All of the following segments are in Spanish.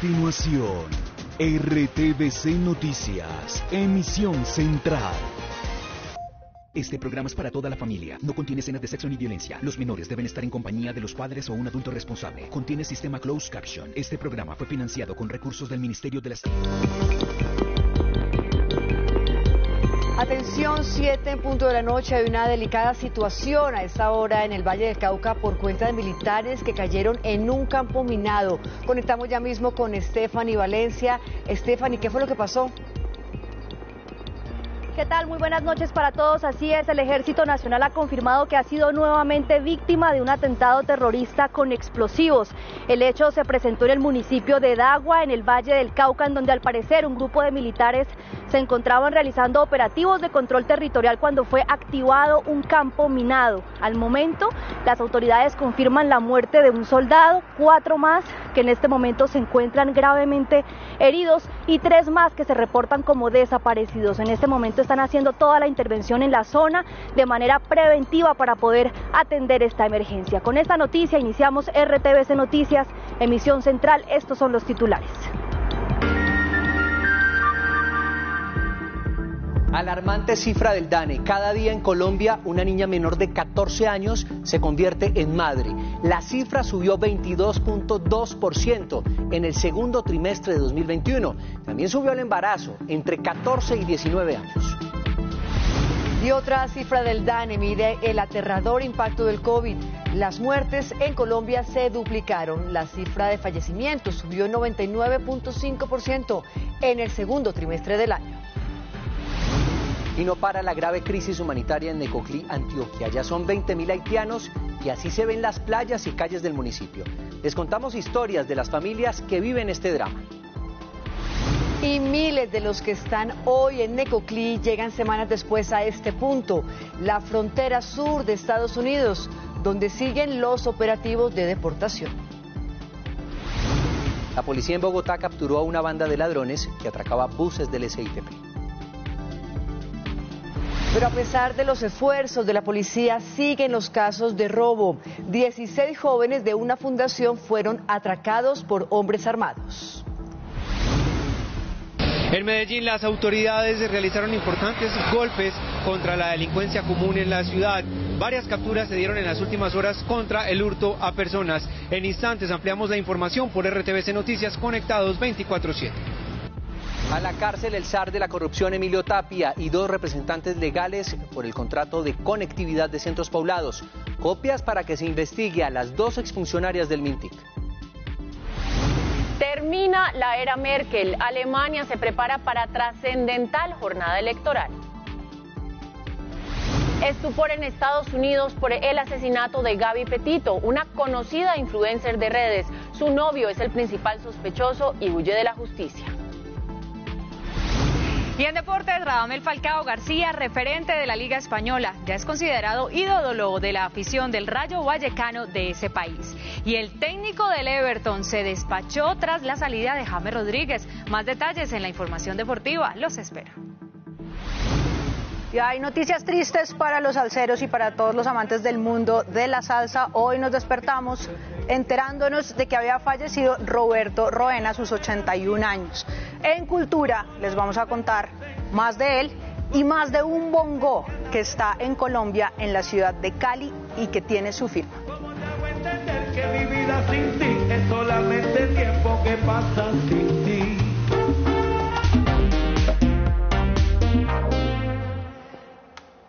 continuación, RTVC Noticias, emisión central. Este programa es para toda la familia. No contiene escenas de sexo ni violencia. Los menores deben estar en compañía de los padres o un adulto responsable. Contiene sistema closed caption. Este programa fue financiado con recursos del Ministerio de la... Atención, 7 en punto de la noche. Hay una delicada situación a esta hora en el Valle del Cauca por cuenta de militares que cayeron en un campo minado. Conectamos ya mismo con Stephanie Valencia. Stephanie, ¿qué fue lo que pasó? ¿Qué tal? Muy buenas noches para todos. Así es, el Ejército Nacional ha confirmado que ha sido nuevamente víctima de un atentado terrorista con explosivos. El hecho se presentó en el municipio de Dagua, en el Valle del Cauca, en donde al parecer un grupo de militares se encontraban realizando operativos de control territorial cuando fue activado un campo minado. Al momento, las autoridades confirman la muerte de un soldado, 4 más que en este momento se encuentran gravemente heridos y 3 más que se reportan como desaparecidos. En este momento están haciendo toda la intervención en la zona de manera preventiva para poder atender esta emergencia. Con esta noticia iniciamos RTVC Noticias, emisión central. Estos son los titulares. Alarmante cifra del DANE. Cada día en Colombia una niña menor de 14 años se convierte en madre. La cifra subió 22.2% en el segundo trimestre de 2021. También subió el embarazo entre 14 y 19 años. Y otra cifra del DANE mide el aterrador impacto del COVID. Las muertes en Colombia se duplicaron. La cifra de fallecimientos subió 99.5% en el segundo trimestre del año. Y no para la grave crisis humanitaria en Necoclí, Antioquia. Ya son 20.000 haitianos y así se ven las playas y calles del municipio. Les contamos historias de las familias que viven este drama. Y miles de los que están hoy en Necoclí llegan semanas después a este punto, la frontera sur de Estados Unidos, donde siguen los operativos de deportación. La policía en Bogotá capturó a una banda de ladrones que atracaba buses del SITP. Pero a pesar de los esfuerzos de la policía, siguen los casos de robo. 16 jóvenes de una fundación fueron atracados por hombres armados. En Medellín, las autoridades realizaron importantes golpes contra la delincuencia común en la ciudad. Varias capturas se dieron en las últimas horas contra el hurto a personas. En instantes ampliamos la información por RTVC Noticias, conectados 24/7. A la cárcel el zar de la corrupción Emilio Tapia y 2 representantes legales por el contrato de conectividad de centros poblados. Copias para que se investigue a las 2 exfuncionarias del Mintic. Termina la era Merkel. Alemania se prepara para trascendental jornada electoral. Estupor en Estados Unidos por el asesinato de Gabby Petito, una conocida influencer de redes. Su novio es el principal sospechoso y huye de la justicia. Y en deportes, Radamel Falcao García, referente de la Liga Española, ya es considerado ídolo de la afición del Rayo Vallecano de ese país. Y el técnico del Everton se despachó tras la salida de James Rodríguez. Más detalles en la información deportiva, los espero. Y hay noticias tristes para los salseros y para todos los amantes del mundo de la salsa. Hoy nos despertamos enterándonos de que había fallecido Roberto Roena a sus 81 años. En Cultura les vamos a contar más de él y más de un bongo que está en Colombia, en la ciudad de Cali, y que tiene su firma. ¿Cómo debo entender que mi vida sin ti es solamente tiempo que pasa sin ti?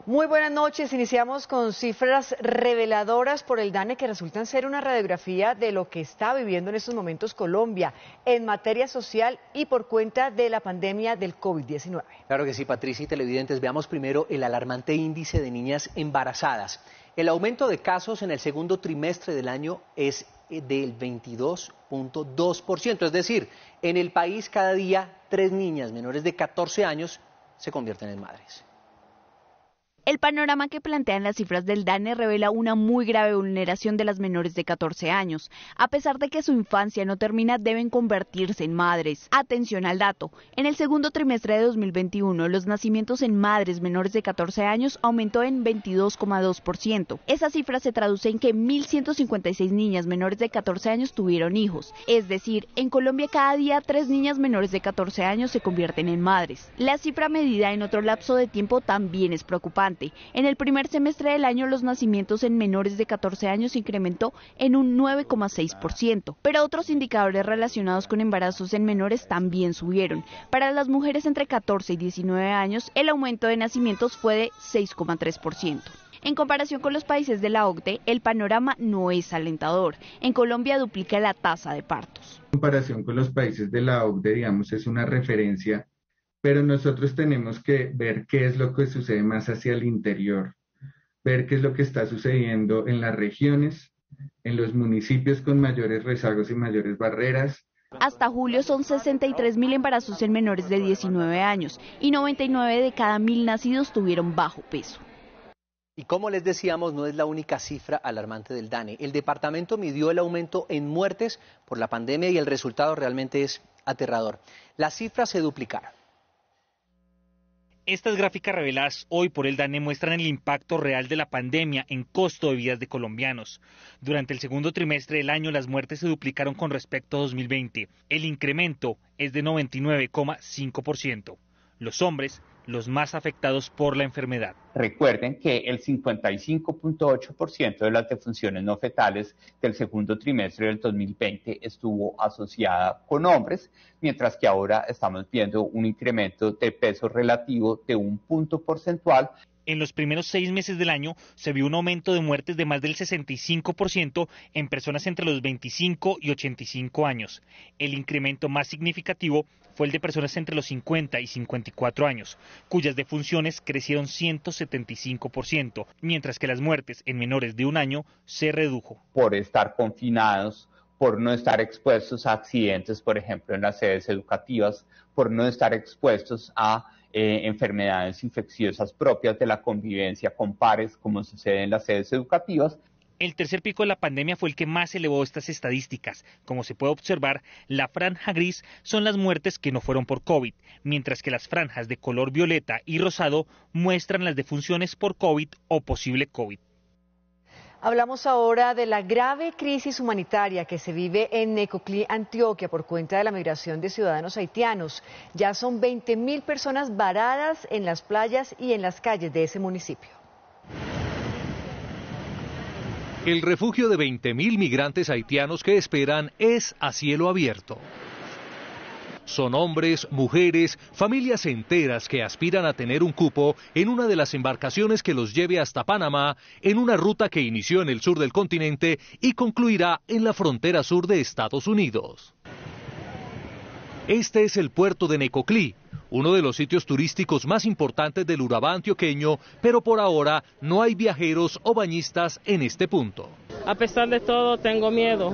Muy buenas noches, iniciamos con cifras reveladoras por el DANE que resultan ser una radiografía de lo que está viviendo en estos momentos Colombia en materia social y por cuenta de la pandemia del COVID-19. Claro que sí, Patricia y televidentes, veamos primero el alarmante índice de niñas embarazadas. El aumento de casos en el segundo trimestre del año es del 22.2%, es decir, en el país cada día 3 niñas menores de 14 años se convierten en madres. El panorama que plantean las cifras del DANE revela una muy grave vulneración de las menores de 14 años. A pesar de que su infancia no termina, deben convertirse en madres. Atención al dato. En el segundo trimestre de 2021, los nacimientos en madres menores de 14 años aumentó en 22,2%. Esa cifra se traduce en que 1.156 niñas menores de 14 años tuvieron hijos. Es decir, en Colombia cada día 3 niñas menores de 14 años se convierten en madres. La cifra medida en otro lapso de tiempo también es preocupante. En el primer semestre del año, los nacimientos en menores de 14 años incrementó en un 9,6%, pero otros indicadores relacionados con embarazos en menores también subieron. Para las mujeres entre 14 y 19 años, el aumento de nacimientos fue de 6,3%. En comparación con los países de la OCDE, el panorama no es alentador. En Colombia duplica la tasa de partos. En comparación con los países de la OCDE, digamos, es una referencia, pero nosotros tenemos que ver qué es lo que sucede más hacia el interior, ver qué es lo que está sucediendo en las regiones, en los municipios con mayores rezagos y mayores barreras. Hasta julio son 63.000 embarazos en menores de 19 años y 99 de cada 1.000 nacidos tuvieron bajo peso. Y como les decíamos, no es la única cifra alarmante del DANE. El departamento midió el aumento en muertes por la pandemia y el resultado realmente es aterrador. Las cifras se duplicaron. Estas gráficas reveladas hoy por el DANE muestran el impacto real de la pandemia en costo de vidas de colombianos. Durante el segundo trimestre del año, las muertes se duplicaron con respecto a 2020. El incremento es de 99,5%. Los hombres, los más afectados por la enfermedad. Recuerden que el 55,8% de las defunciones no fetales del segundo trimestre del 2020 estuvo asociada con hombres, mientras que ahora estamos viendo un incremento de peso relativo de 1 punto porcentual. En los primeros 6 meses del año se vio un aumento de muertes de más del 65% en personas entre los 25 y 85 años. El incremento más significativo fue el de personas entre los 50 y 54 años, cuyas defunciones crecieron 175%, mientras que las muertes en menores de 1 año se redujo. Por estar confinados, por no estar expuestos a accidentes, por ejemplo, en las sedes educativas, por no estar expuestos a enfermedades infecciosas propias de la convivencia con pares, como sucede en las sedes educativas. El tercer pico de la pandemia fue el que más elevó estas estadísticas. Como se puede observar, la franja gris son las muertes que no fueron por COVID, mientras que las franjas de color violeta y rosado muestran las defunciones por COVID o posible COVID. Hablamos ahora de la grave crisis humanitaria que se vive en Necoclí, Antioquia, por cuenta de la migración de ciudadanos haitianos. Ya son 20.000 personas varadas en las playas y en las calles de ese municipio. El refugio de 20.000 migrantes haitianos que esperan es a cielo abierto. Son hombres, mujeres, familias enteras que aspiran a tener un cupo en una de las embarcaciones que los lleve hasta Panamá, en una ruta que inició en el sur del continente y concluirá en la frontera sur de Estados Unidos. Este es el puerto de Necoclí, uno de los sitios turísticos más importantes del Urabá antioqueño, pero por ahora no hay viajeros o bañistas en este punto. A pesar de todo, tengo miedo.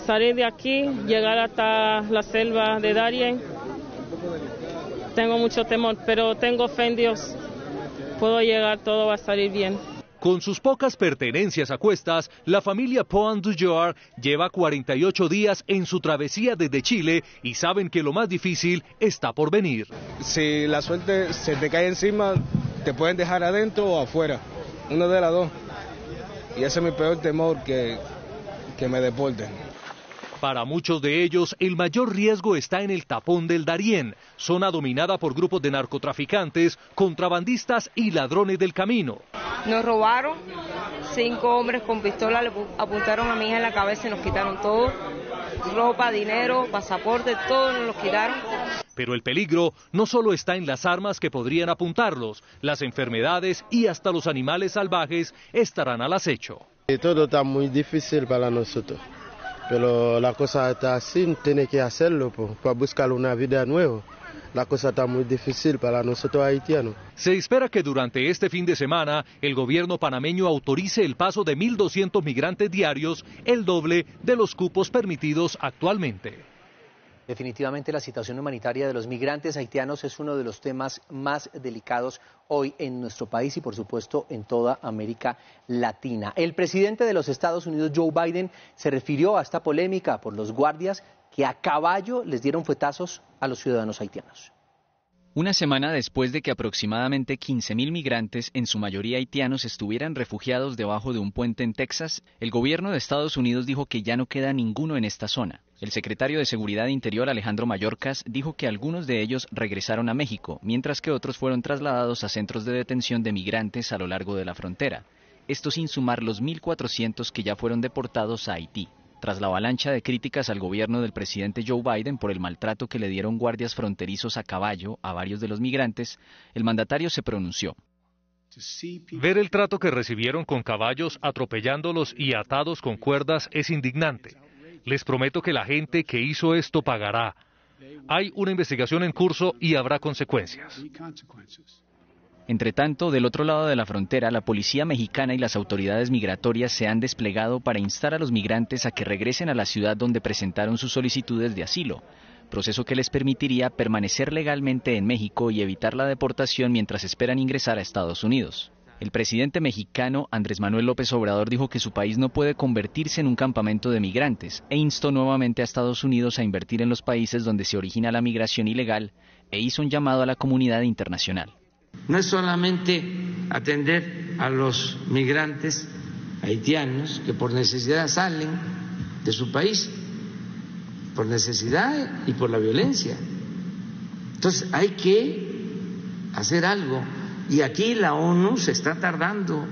Salir de aquí, llegar hasta la selva de Darién, tengo mucho temor, pero tengo fe en Dios. Puedo llegar, todo va a salir bien. Con sus pocas pertenencias a cuestas, la familia Poan Dujoar lleva 48 días en su travesía desde Chile y saben que lo más difícil está por venir. Si la suerte se te cae encima, te pueden dejar adentro o afuera, una de las dos. Y ese es mi peor temor, que me deporten. Para muchos de ellos, el mayor riesgo está en el tapón del Darién, zona dominada por grupos de narcotraficantes, contrabandistas y ladrones del camino. Nos robaron, 5 hombres con pistola le apuntaron a mi hija en la cabeza y nos quitaron todo, ropa, dinero, pasaporte, todo nos lo quitaron. Pero el peligro no solo está en las armas que podrían apuntarlos, las enfermedades y hasta los animales salvajes estarán al acecho. Todo está muy difícil para nosotros. Pero la cosa está así, tiene que hacerlo para buscar una vida nueva. La cosa está muy difícil para nosotros haitianos. Se espera que durante este fin de semana el gobierno panameño autorice el paso de 1.200 migrantes diarios, el doble de los cupos permitidos actualmente. Definitivamente la situación humanitaria de los migrantes haitianos es uno de los temas más delicados hoy en nuestro país y por supuesto en toda América Latina. El presidente de los Estados Unidos, Joe Biden, se refirió a esta polémica por los guardias que a caballo les dieron fuetazos a los ciudadanos haitianos. Una semana después de que aproximadamente 15.000 migrantes, en su mayoría haitianos, estuvieran refugiados debajo de un puente en Texas, el gobierno de Estados Unidos dijo que ya no queda ninguno en esta zona. El secretario de Seguridad Interior, Alejandro Mayorkas, dijo que algunos de ellos regresaron a México, mientras que otros fueron trasladados a centros de detención de migrantes a lo largo de la frontera. Esto sin sumar los 1.400 que ya fueron deportados a Haití. Tras la avalancha de críticas al gobierno del presidente Joe Biden por el maltrato que le dieron guardias fronterizos a caballo a varios de los migrantes, el mandatario se pronunció. Ver el trato que recibieron con caballos atropellándolos y atados con cuerdas es indignante. Les prometo que la gente que hizo esto pagará. Hay una investigación en curso y habrá consecuencias. Entre tanto, del otro lado de la frontera, la policía mexicana y las autoridades migratorias se han desplegado para instar a los migrantes a que regresen a la ciudad donde presentaron sus solicitudes de asilo, proceso que les permitiría permanecer legalmente en México y evitar la deportación mientras esperan ingresar a Estados Unidos. El presidente mexicano Andrés Manuel López Obrador dijo que su país no puede convertirse en un campamento de migrantes e instó nuevamente a Estados Unidos a invertir en los países donde se origina la migración ilegal e hizo un llamado a la comunidad internacional. No es solamente atender a los migrantes haitianos que por necesidad salen de su país, por necesidad y por la violencia. Entonces hay que hacer algo y aquí la ONU se está tardando.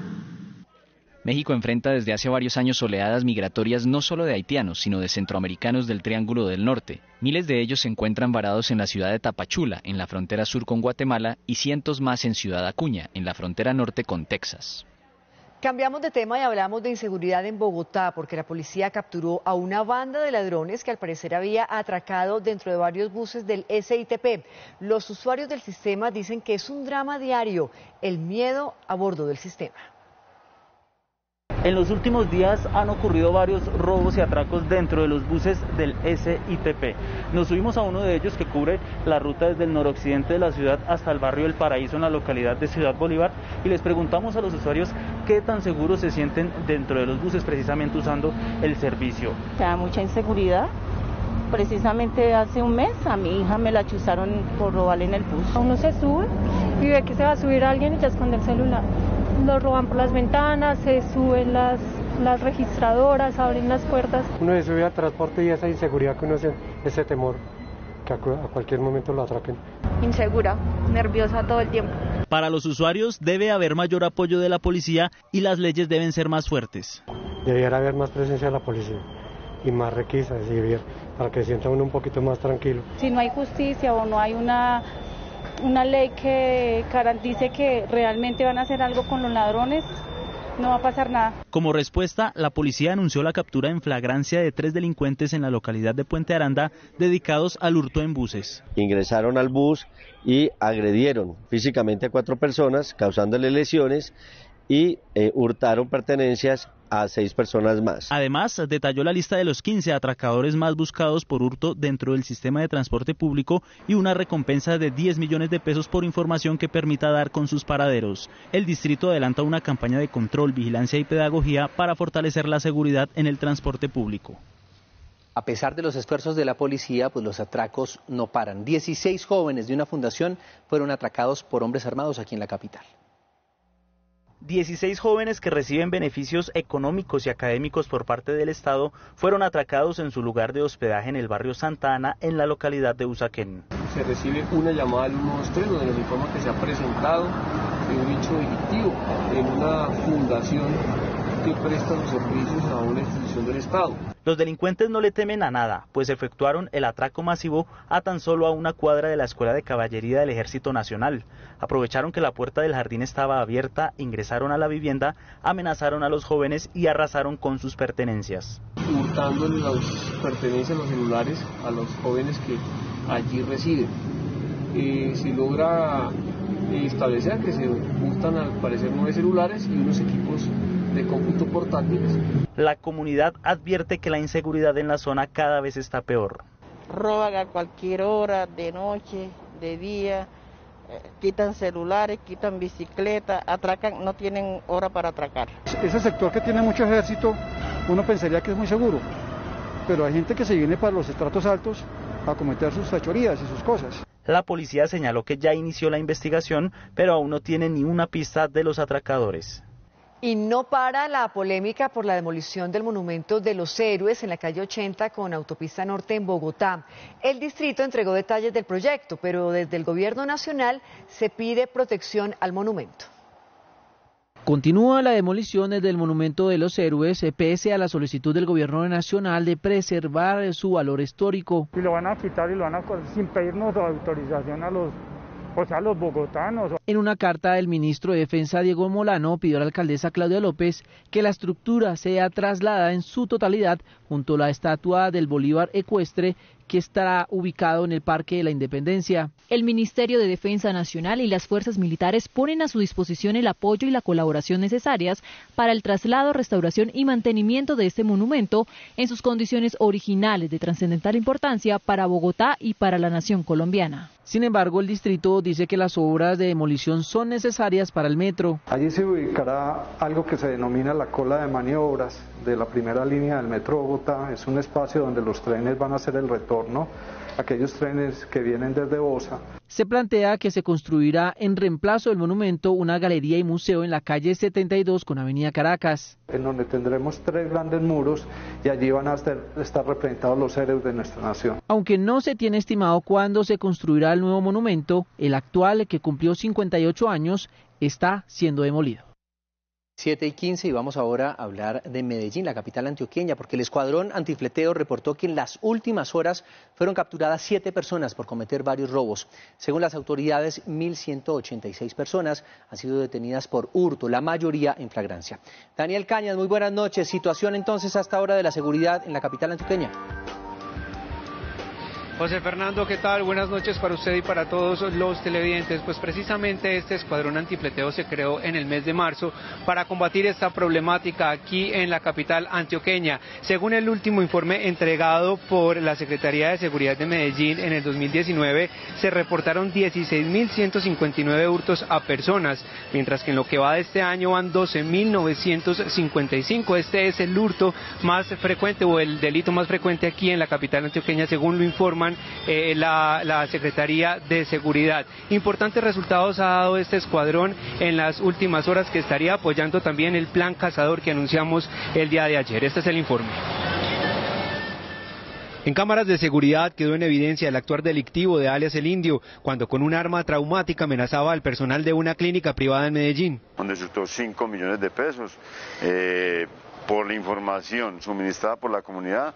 México enfrenta desde hace varios años oleadas migratorias no solo de haitianos, sino de centroamericanos del Triángulo del Norte. Miles de ellos se encuentran varados en la ciudad de Tapachula, en la frontera sur con Guatemala, y cientos más en Ciudad Acuña, en la frontera norte con Texas. Cambiamos de tema y hablamos de inseguridad en Bogotá, porque la policía capturó a una banda de ladrones que al parecer había atracado dentro de varios buses del SITP. Los usuarios del sistema dicen que es un drama diario, el miedo a bordo del sistema. En los últimos días han ocurrido varios robos y atracos dentro de los buses del SITP. Nos subimos a uno de ellos que cubre la ruta desde el noroccidente de la ciudad hasta el barrio El Paraíso en la localidad de Ciudad Bolívar y les preguntamos a los usuarios qué tan seguros se sienten dentro de los buses precisamente usando el servicio. Se da mucha inseguridad. Precisamente hace un mes a mi hija me la chuzaron por robarle en el bus. Uno se sube y ve que se va a subir alguien y ya esconde el celular. Lo roban por las ventanas, se suben las registradoras, abren las puertas. Uno se sube al transporte y esa inseguridad que uno siente, ese temor que a cualquier momento lo atraquen. Insegura, nerviosa todo el tiempo. Para los usuarios debe haber mayor apoyo de la policía y las leyes deben ser más fuertes. Debería haber más presencia de la policía y más requisas para que se sienta uno un poquito más tranquilo. Si no hay justicia o no hay una ley que garantice que realmente van a hacer algo con los ladrones, no va a pasar nada. Como respuesta, la policía anunció la captura en flagrancia de 3 delincuentes en la localidad de Puente Aranda dedicados al hurto en buses. Ingresaron al bus y agredieron físicamente a 4 personas, causándole lesiones y hurtaron pertenencias a 6 personas más. Además, detalló la lista de los 15 atracadores más buscados por hurto dentro del sistema de transporte público y una recompensa de 10 millones de pesos por información que permita dar con sus paraderos. El distrito adelanta una campaña de control, vigilancia y pedagogía para fortalecer la seguridad en el transporte público. A pesar de los esfuerzos de la policía, pues los atracos no paran. 16 jóvenes de una fundación fueron atracados por hombres armados aquí en la capital. 16 jóvenes que reciben beneficios económicos y académicos por parte del Estado fueron atracados en su lugar de hospedaje en el barrio Santa Ana, en la localidad de Usaquén. Se recibe una llamada al 123 donde nos informa que se ha presentado un hecho delictivo en una fundación que presta los servicios a una institución del Estado. Los delincuentes no le temen a nada, pues efectuaron el atraco masivo a tan solo a una cuadra de la Escuela de Caballería del Ejército Nacional. Aprovecharon que la puerta del jardín estaba abierta, ingresaron a la vivienda, amenazaron a los jóvenes y arrasaron con sus pertenencias. Hurtándole las pertenencias, los celulares, a los jóvenes que allí residen. Se logra establecer que se hurtan al parecer 9 celulares y unos equipos de cómputo portátiles. La comunidad advierte que la inseguridad en la zona cada vez está peor. roban a cualquier hora, de noche, de día, quitan celulares, quitan bicicletas, atracan, no tienen hora para atracar. Ese sector que tiene mucho ejército, uno pensaría que es muy seguro, pero hay gente que se viene para los estratos altos a cometer sus fechorías y sus cosas. La policía señaló que ya inició la investigación, pero aún no tiene ni una pista de los atracadores. Y no para la polémica por la demolición del monumento de los héroes en la calle 80 con Autopista Norte en Bogotá. El distrito entregó detalles del proyecto, pero desde el gobierno nacional se pide protección al monumento. Continúa la demolición del monumento de los héroes pese a la solicitud del gobierno nacional de preservar su valor histórico. Y lo van a quitar y lo van a sin pedirnos autorización a los bogotanos. En una carta, el ministro de Defensa, Diego Molano, pidió a la alcaldesa Claudia López que la estructura sea trasladada en su totalidad junto a la estatua del Bolívar ecuestre que estará ubicado en el Parque de la Independencia. El Ministerio de Defensa Nacional y las fuerzas militares ponen a su disposición el apoyo y la colaboración necesarias para el traslado, restauración y mantenimiento de este monumento en sus condiciones originales de trascendental importancia para Bogotá y para la nación colombiana. Sin embargo, el distrito dice que las obras de demolición son necesarias para el metro. Allí se ubicará algo que se denomina la cola de maniobras de la primera línea del metro Bogotá. Es un espacio donde los trenes van a hacer el retorno, aquellos trenes que vienen desde Bosa. Se plantea que se construirá en reemplazo del monumento una galería y museo en la calle 72 con Avenida Caracas. En donde tendremos 3 grandes muros y allí van a estar representados los héroes de nuestra nación. Aunque no se tiene estimado cuándo se construirá el nuevo monumento, el actual, que cumplió 58 años, está siendo demolido. 7:15 y vamos ahora a hablar de Medellín, la capital antioqueña, porque el escuadrón antifleteo reportó que en las últimas horas fueron capturadas 7 personas por cometer varios robos. Según las autoridades, 1.186 personas han sido detenidas por hurto, la mayoría en flagrancia. Daniel Cañas, muy buenas noches. Situación entonces hasta ahora de la seguridad en la capital antioqueña. José Fernando, ¿qué tal? Buenas noches para usted y para todos los televidentes. Pues precisamente este escuadrón antifleteo se creó en el mes de marzo para combatir esta problemática aquí en la capital antioqueña. Según el último informe entregado por la Secretaría de Seguridad de Medellín en el 2019, se reportaron 16.159 hurtos a personas, mientras que en lo que va de este año van 12.955. Este es el hurto más frecuente o el delito más frecuente aquí en la capital antioqueña, según lo informan la Secretaría de Seguridad. Importantes resultados ha dado este escuadrón en las últimas horas, que estaría apoyando también el plan Cazador que anunciamos el día de ayer. Este es el informe. En cámaras de seguridad quedó en evidencia el actuar delictivo de alias El Indio, cuando con un arma traumática amenazaba al personal de una clínica privada en Medellín. Donde sueltó 5 millones de pesos. Por la información suministrada por la comunidad,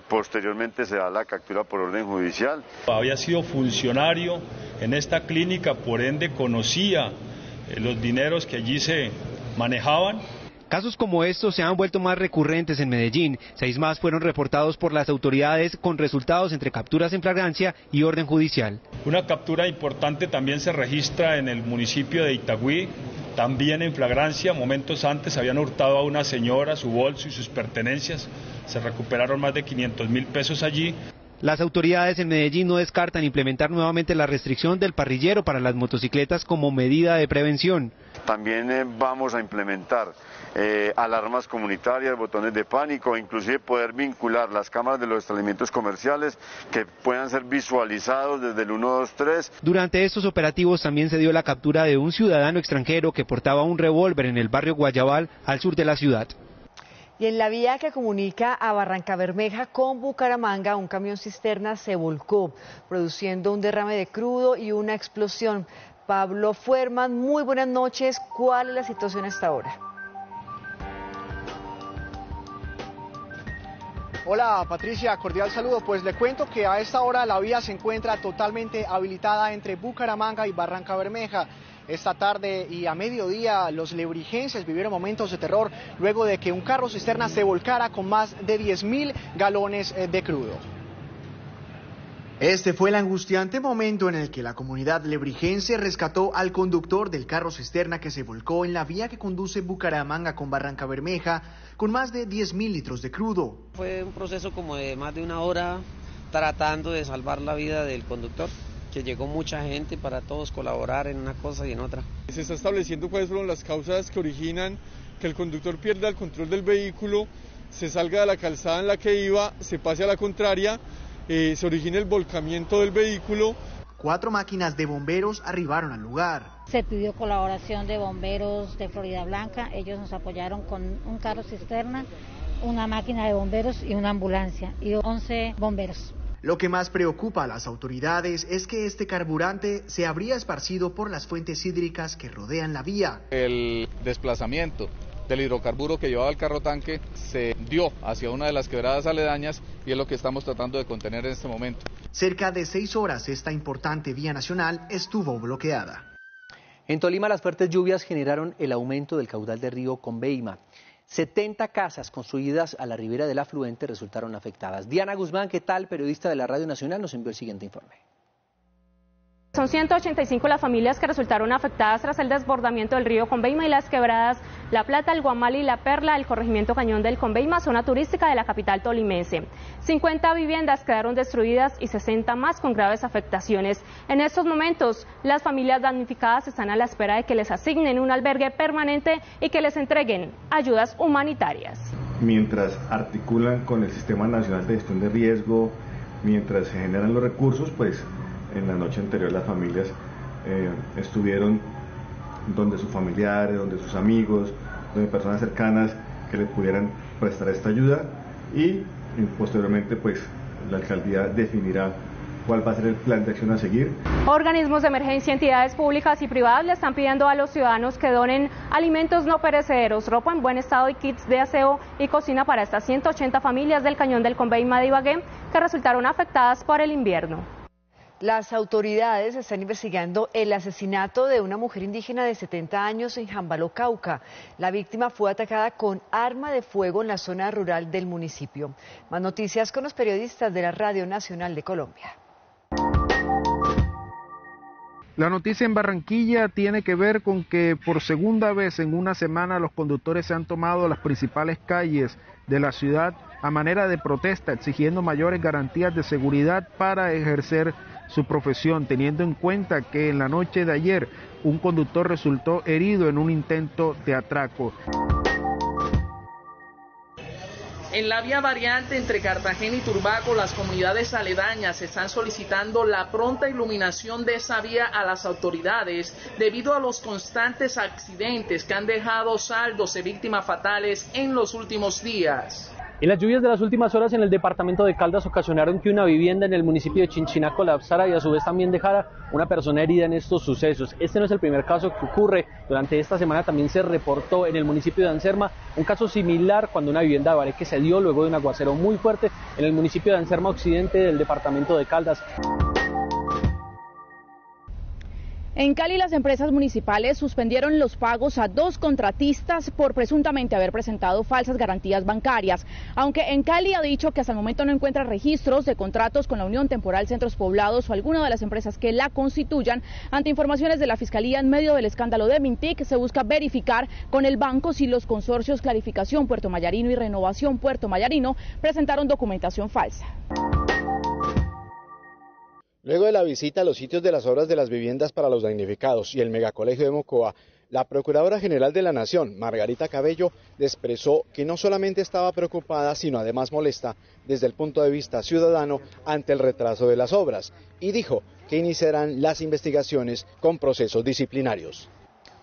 posteriormente se da la captura por orden judicial. Había sido funcionario en esta clínica, por ende conocía los dineros que allí se manejaban. Casos como estos se han vuelto más recurrentes en Medellín. 6 más fueron reportados por las autoridades con resultados entre capturas en flagrancia y orden judicial. Una captura importante también se registra en el municipio de Itagüí. También en flagrancia, momentos antes habían hurtado a una señora, su bolso y sus pertenencias. Se recuperaron más de 500.000 pesos allí. Las autoridades en Medellín no descartan implementar nuevamente la restricción del parrillero para las motocicletas como medida de prevención. También vamos a implementar alarmas comunitarias, botones de pánico, inclusive poder vincular las cámaras de los establecimientos comerciales que puedan ser visualizados desde el 123. Durante estos operativos también se dio la captura de un ciudadano extranjero que portaba un revólver en el barrio Guayabal, al sur de la ciudad. Y en la vía que comunica a Barrancabermeja con Bucaramanga, un camión cisterna se volcó, produciendo un derrame de crudo y una explosión. Pablo Fuerman, muy buenas noches. ¿Cuál es la situación hasta ahora? Hola Patricia, cordial saludo. Pues le cuento que a esta hora la vía se encuentra totalmente habilitada entre Bucaramanga y Barrancabermeja. Esta tarde y a mediodía los lebrijenses vivieron momentos de terror luego de que un carro cisterna se volcara con más de 10.000 galones de crudo. Este fue el angustiante momento en el que la comunidad lebrijense rescató al conductor del carro cisterna que se volcó en la vía que conduce Bucaramanga con Barrancabermeja con más de 10.000 litros de crudo. Fue un proceso como de más de una hora tratando de salvar la vida del conductor, que llegó mucha gente para todos colaborar en una cosa y en otra. Se está estableciendo cuáles fueron las causas que originan que el conductor pierda el control del vehículo, se salga de la calzada en la que iba, se pase a la contraria, se origine el volcamiento del vehículo. 4 máquinas de bomberos arribaron al lugar. Se pidió colaboración de bomberos de Florida Blanca, ellos nos apoyaron con un carro cisterna, una máquina de bomberos y una ambulancia, y 11 bomberos. Lo que más preocupa a las autoridades es que este carburante se habría esparcido por las fuentes hídricas que rodean la vía. El desplazamiento del hidrocarburo que llevaba el carro tanque se dio hacia una de las quebradas aledañas y es lo que estamos tratando de contener en este momento. Cerca de 6 horas esta importante vía nacional estuvo bloqueada. En Tolima las fuertes lluvias generaron el aumento del caudal del río Conveima. 70 casas construidas a la ribera del afluente resultaron afectadas. Diana Guzmán, ¿qué tal? Periodista de la Radio Nacional, nos envió el siguiente informe. Son 185 las familias que resultaron afectadas tras el desbordamiento del río Conveima y las quebradas La Plata, el Guamal y La Perla, el corregimiento Cañón del Conveima, zona turística de la capital tolimense. 50 viviendas quedaron destruidas y 60 más con graves afectaciones. En estos momentos, las familias damnificadas están a la espera de que les asignen un albergue permanente y que les entreguen ayudas humanitarias. Mientras articulan con el Sistema Nacional de Gestión de Riesgo, mientras se generan los recursos, pues en la noche anterior las familias estuvieron donde sus familiares, donde sus amigos, donde personas cercanas que les pudieran prestar esta ayuda y posteriormente pues la alcaldía definirá cuál va a ser el plan de acción a seguir. Organismos de emergencia, entidades públicas y privadas le están pidiendo a los ciudadanos que donen alimentos no perecederos, ropa en buen estado y kits de aseo y cocina para estas 180 familias del Cañón del Conveima de Ibagué que resultaron afectadas por el invierno. Las autoridades están investigando el asesinato de una mujer indígena de 70 años en Jambaló, Cauca. La víctima fue atacada con arma de fuego en la zona rural del municipio. Más noticias con los periodistas de la Radio Nacional de Colombia. La noticia en Barranquilla tiene que ver con que por segunda vez en una semana los conductores se han tomado las principales calles de la ciudad a manera de protesta, exigiendo mayores garantías de seguridad para ejercer su profesión, teniendo en cuenta que en la noche de ayer un conductor resultó herido en un intento de atraco. En la vía variante entre Cartagena y Turbaco, las comunidades aledañas están solicitando la pronta iluminación de esa vía a las autoridades debido a los constantes accidentes que han dejado saldos de víctimas fatales en los últimos días. Y las lluvias de las últimas horas en el departamento de Caldas ocasionaron que una vivienda en el municipio de Chinchiná colapsara y a su vez también dejara una persona herida en estos sucesos. Este no es el primer caso que ocurre. Durante esta semana también se reportó en el municipio de Anserma un caso similar cuando una vivienda de Bareque se dio luego de un aguacero muy fuerte en el municipio de Anserma Occidente del departamento de Caldas. En Cali, las empresas municipales suspendieron los pagos a 2 contratistas por presuntamente haber presentado falsas garantías bancarias. Aunque en Cali ha dicho que hasta el momento no encuentra registros de contratos con la Unión Temporal Centros Poblados o alguna de las empresas que la constituyan, ante informaciones de la Fiscalía en medio del escándalo de Mintic, se busca verificar con el banco si los consorcios Clarificación Puerto Mayarino y Renovación Puerto Mayarino presentaron documentación falsa. Luego de la visita a los sitios de las obras de las viviendas para los damnificados y el megacolegio de Mocoa, la Procuradora General de la Nación, Margarita Cabello, expresó que no solamente estaba preocupada, sino además molesta desde el punto de vista ciudadano ante el retraso de las obras, y dijo que iniciarán las investigaciones con procesos disciplinarios.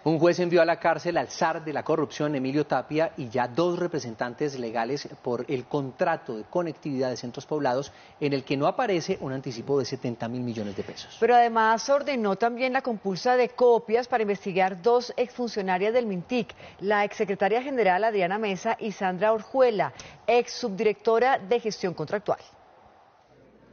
Un juez envió a la cárcel al zar de la corrupción, Emilio Tapia, y ya 2 representantes legales por el contrato de conectividad de Centros Poblados, en el que no aparece un anticipo de 70.000 millones de pesos. Pero además ordenó también la compulsa de copias para investigar 2 exfuncionarias del Mintic, la exsecretaria general Adriana Mesa y Sandra Orjuela, ex subdirectora de gestión contractual.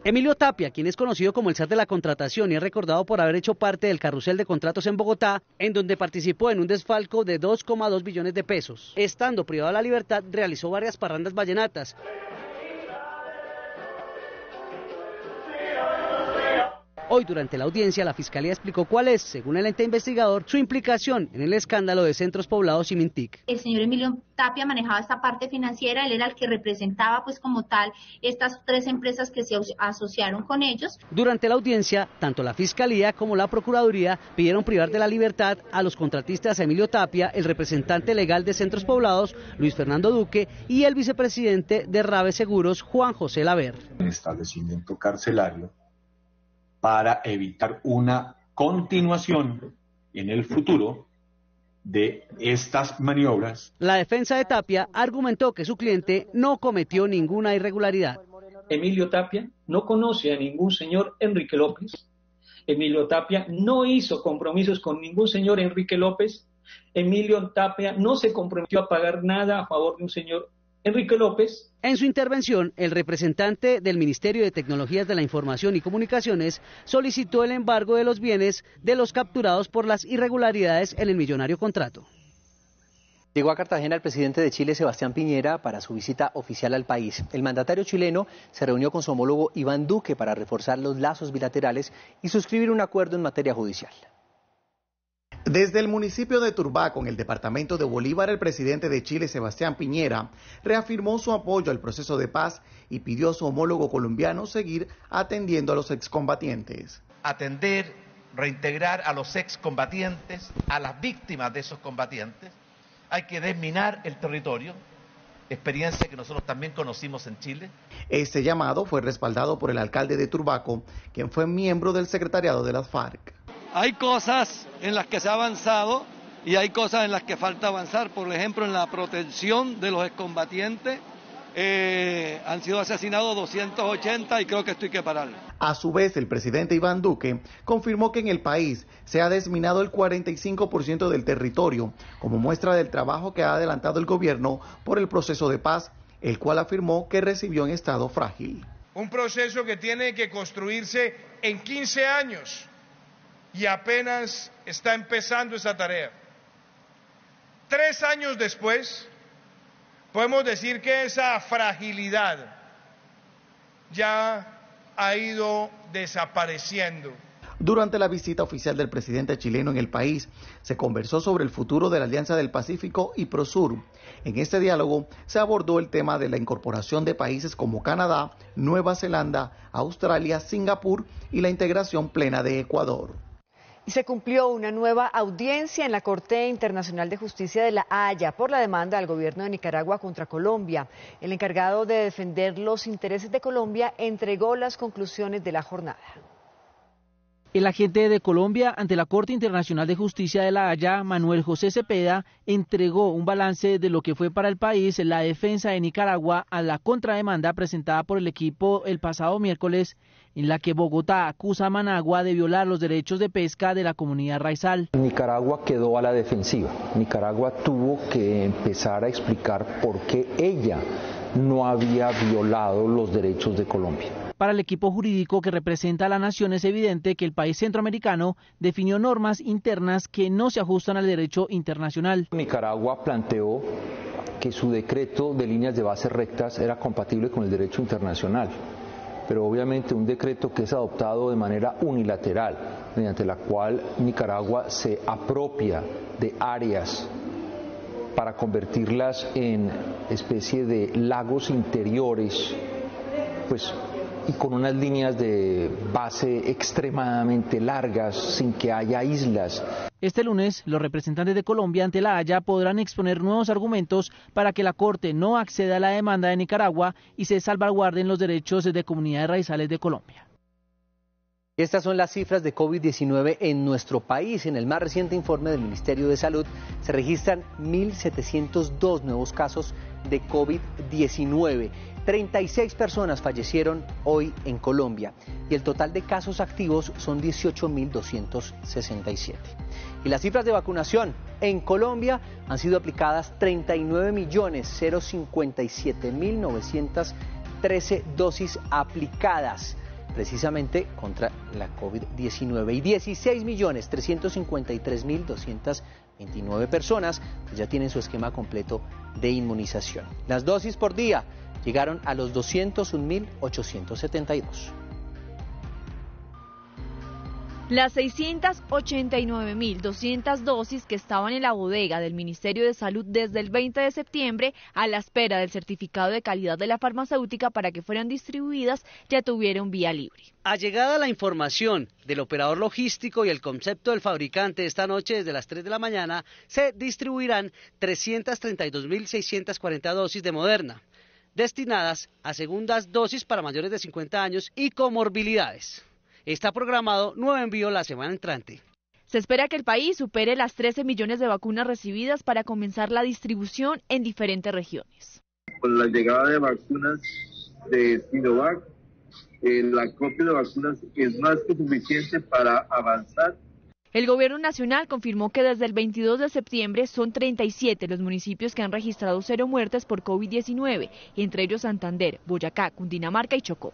Emilio Tapia, quien es conocido como el zar de la contratación y es recordado por haber hecho parte del carrusel de contratos en Bogotá, en donde participó en un desfalco de 2,2 billones de pesos. Estando privado de la libertad, realizó varias parrandas vallenatas. Hoy, durante la audiencia, la Fiscalía explicó cuál es, según el ente investigador, su implicación en el escándalo de Centros Poblados y Mintic. El señor Emilio Tapia manejaba esta parte financiera, él era el que representaba pues como tal estas 3 empresas que se asociaron con ellos. Durante la audiencia, tanto la Fiscalía como la Procuraduría pidieron privar de la libertad a los contratistas Emilio Tapia, el representante legal de Centros Poblados, Luis Fernando Duque, y el vicepresidente de Rave Seguros, Juan José Laver. El establecimiento carcelario para evitar una continuación en el futuro de estas maniobras. La defensa de Tapia argumentó que su cliente no cometió ninguna irregularidad. Emilio Tapia no conoce a ningún señor Enrique López. Emilio Tapia no hizo compromisos con ningún señor Enrique López. Emilio Tapia no se comprometió a pagar nada a favor de un señor Enrique López. En su intervención, el representante del Ministerio de Tecnologías de la Información y Comunicaciones solicitó el embargo de los bienes de los capturados por las irregularidades en el millonario contrato. Llegó a Cartagena el presidente de Chile, Sebastián Piñera, para su visita oficial al país. El mandatario chileno se reunió con su homólogo Iván Duque para reforzar los lazos bilaterales y suscribir un acuerdo en materia judicial. Desde el municipio de Turbaco, en el departamento de Bolívar, el presidente de Chile, Sebastián Piñera, reafirmó su apoyo al proceso de paz y pidió a su homólogo colombiano seguir atendiendo a los excombatientes. Atender, reintegrar a los excombatientes, a las víctimas de esos combatientes. Hay que desminar el territorio, experiencia que nosotros también conocimos en Chile. Este llamado fue respaldado por el alcalde de Turbaco, quien fue miembro del secretariado de las FARC. Hay cosas en las que se ha avanzado y hay cosas en las que falta avanzar. Por ejemplo, en la protección de los excombatientes han sido asesinados 280 y creo que esto hay que pararlo. A su vez, el presidente Iván Duque confirmó que en el país se ha desminado el 45% del territorio, como muestra del trabajo que ha adelantado el gobierno por el proceso de paz, el cual afirmó que recibió en estado frágil. Un proceso que tiene que construirse en 15 años. Y apenas está empezando esa tarea. 3 años después, podemos decir que esa fragilidad ya ha ido desapareciendo. Durante la visita oficial del presidente chileno en el país, se conversó sobre el futuro de la Alianza del Pacífico y Prosur. En este diálogo se abordó el tema de la incorporación de países como Canadá, Nueva Zelanda, Australia, Singapur y la integración plena de Ecuador. Y se cumplió una nueva audiencia en la Corte Internacional de Justicia de La Haya por la demanda del gobierno de Nicaragua contra Colombia. El encargado de defender los intereses de Colombia entregó las conclusiones de la jornada. El agente de Colombia ante la Corte Internacional de Justicia de La Haya, Manuel José Cepeda, entregó un balance de lo que fue para el país la defensa de Nicaragua a la contrademanda presentada por el equipo el pasado miércoles, en la que Bogotá acusa a Managua de violar los derechos de pesca de la comunidad raizal. Nicaragua quedó a la defensiva. Nicaragua tuvo que empezar a explicar por qué ella no había violado los derechos de Colombia. Para el equipo jurídico que representa a la nación es evidente que el país centroamericano definió normas internas que no se ajustan al derecho internacional. Nicaragua planteó que su decreto de líneas de base rectas era compatible con el derecho internacional, pero obviamente un decreto que es adoptado de manera unilateral, mediante la cual Nicaragua se apropia de áreas para convertirlas en especie de lagos interiores, pues, y con unas líneas de base extremadamente largas, sin que haya islas. Este lunes, los representantes de Colombia ante La Haya podrán exponer nuevos argumentos para que la Corte no acceda a la demanda de Nicaragua y se salvaguarden los derechos de comunidades raizales de Colombia. Estas son las cifras de COVID-19 en nuestro país. En el más reciente informe del Ministerio de Salud se registran 1.702 nuevos casos de COVID-19. 36 personas fallecieron hoy en Colombia y el total de casos activos son 18.267. Y las cifras de vacunación en Colombia han sido aplicadas 39.057.913 dosis aplicadas precisamente contra la COVID-19 y 16.353.229 personas pues ya tienen su esquema completo de inmunización. Las dosis por día llegaron a los 201.872. Las 689.200 dosis que estaban en la bodega del Ministerio de Salud desde el 20 de septiembre a la espera del certificado de calidad de la farmacéutica para que fueran distribuidas ya tuvieron vía libre. Allegada la información del operador logístico y el concepto del fabricante, esta noche desde las 3 de la mañana se distribuirán 332.640 dosis de Moderna, destinadas a segundas dosis para mayores de 50 años y comorbilidades. Está programado nuevo envío la semana entrante. Se espera que el país supere las 13 millones de vacunas recibidas para comenzar la distribución en diferentes regiones. Con la llegada de vacunas de Sinovac, la copia de vacunas es más que suficiente para avanzar. El gobierno nacional confirmó que desde el 22 de septiembre son 37 los municipios que han registrado 0 muertes por COVID-19, entre ellos Santander, Boyacá, Cundinamarca y Chocó.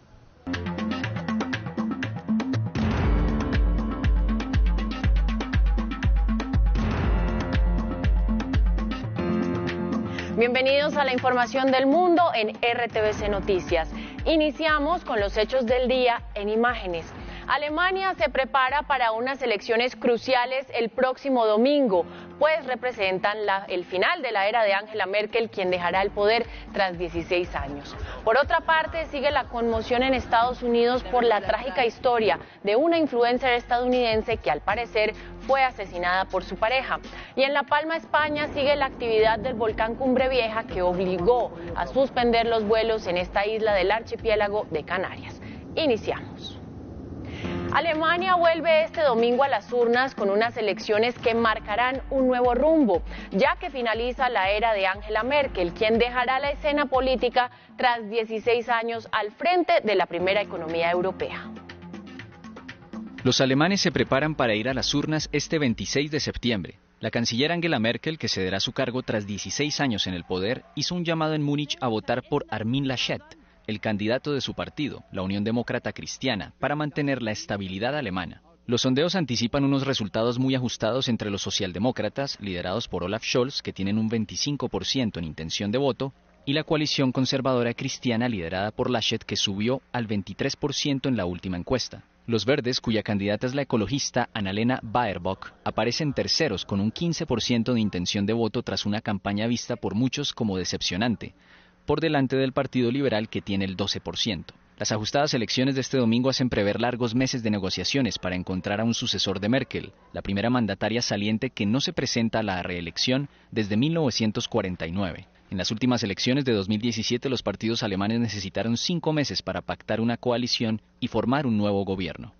Bienvenidos a la información del mundo en RTVC Noticias. Iniciamos con los hechos del día en imágenes. Alemania se prepara para unas elecciones cruciales el próximo domingo, pues representan el final de la era de Angela Merkel, quien dejará el poder tras 16 años. Por otra parte, sigue la conmoción en Estados Unidos por la trágica historia de una influencer estadounidense que al parecer fue asesinada por su pareja. Y en La Palma, España, sigue la actividad del volcán Cumbre Vieja que obligó a suspender los vuelos en esta isla del archipiélago de Canarias. Iniciamos. Alemania vuelve este domingo a las urnas con unas elecciones que marcarán un nuevo rumbo, ya que finaliza la era de Angela Merkel, quien dejará la escena política tras 16 años al frente de la primera economía europea. Los alemanes se preparan para ir a las urnas este 26 de septiembre. La canciller Angela Merkel, que cederá su cargo tras 16 años en el poder, hizo un llamado en Múnich a votar por Armin Laschet, el candidato de su partido, la Unión Demócrata Cristiana, para mantener la estabilidad alemana. Los sondeos anticipan unos resultados muy ajustados entre los socialdemócratas, liderados por Olaf Scholz, que tienen un 25% en intención de voto, y la coalición conservadora cristiana liderada por Laschet, que subió al 23% en la última encuesta. Los verdes, cuya candidata es la ecologista Annalena Baerbock, aparecen terceros con un 15% de intención de voto tras una campaña vista por muchos como decepcionante, por delante del Partido Liberal, que tiene el 12%. Las ajustadas elecciones de este domingo hacen prever largos meses de negociaciones para encontrar a un sucesor de Merkel, la primera mandataria saliente que no se presenta a la reelección desde 1949. En las últimas elecciones de 2017, los partidos alemanes necesitaron 5 meses para pactar una coalición y formar un nuevo gobierno.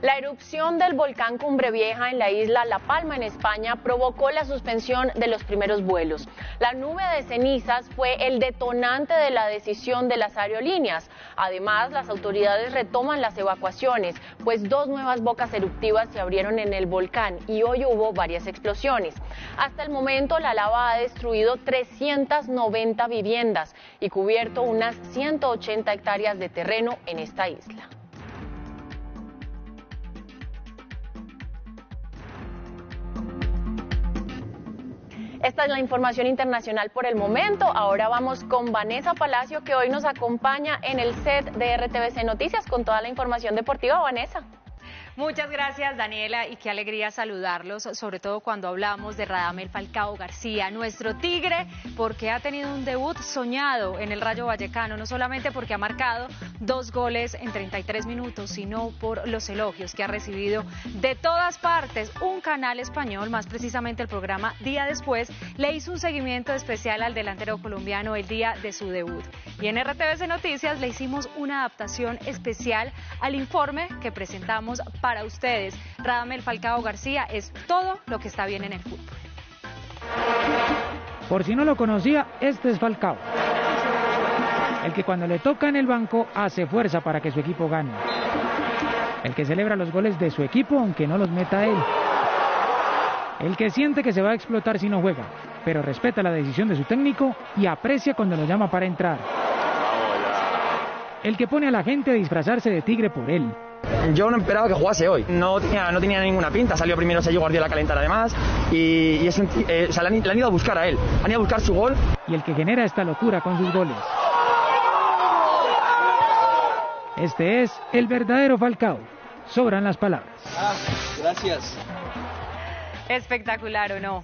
La erupción del volcán Cumbre Vieja en la isla La Palma, en España, provocó la suspensión de los primeros vuelos. La nube de cenizas fue el detonante de la decisión de las aerolíneas. Además, las autoridades retoman las evacuaciones, pues 2 nuevas bocas eruptivas se abrieron en el volcán y hoy hubo varias explosiones. Hasta el momento, la lava ha destruido 390 viviendas y cubierto unas 180 hectáreas de terreno en esta isla. Esta es la información internacional por el momento. Ahora vamos con Vanessa Palacio, que hoy nos acompaña en el set de RTVC Noticias con toda la información deportiva. Vanessa. Muchas gracias, Daniela, y qué alegría saludarlos, sobre todo cuando hablamos de Radamel Falcao García, nuestro tigre, porque ha tenido un debut soñado en el Rayo Vallecano, no solamente porque ha marcado 2 goles en 33 minutos, sino por los elogios que ha recibido de todas partes. Un canal español, más precisamente el programa Día Después, le hizo un seguimiento especial al delantero colombiano el día de su debut. Y en RTVC Noticias le hicimos una adaptación especial al informe que presentamos para ustedes. Radamel Falcao García es todo lo que está bien en el fútbol. Por si no lo conocía, este es Falcao, el que cuando le toca en el banco hace fuerza para que su equipo gane, el que celebra los goles de su equipo aunque no los meta él, el que siente que se va a explotar si no juega, pero respeta la decisión de su técnico y aprecia cuando lo llama para entrar, el que pone a la gente a disfrazarse de tigre por él. Yo no esperaba que jugase hoy, no tenía ninguna pinta, salió primero Sergio Guardiola a calentar además y es le han ido a buscar a él, han ido a buscar su gol. Y el que genera esta locura con sus goles. Este es el verdadero Falcao, sobran las palabras. Gracias. Espectacular, ¿o no?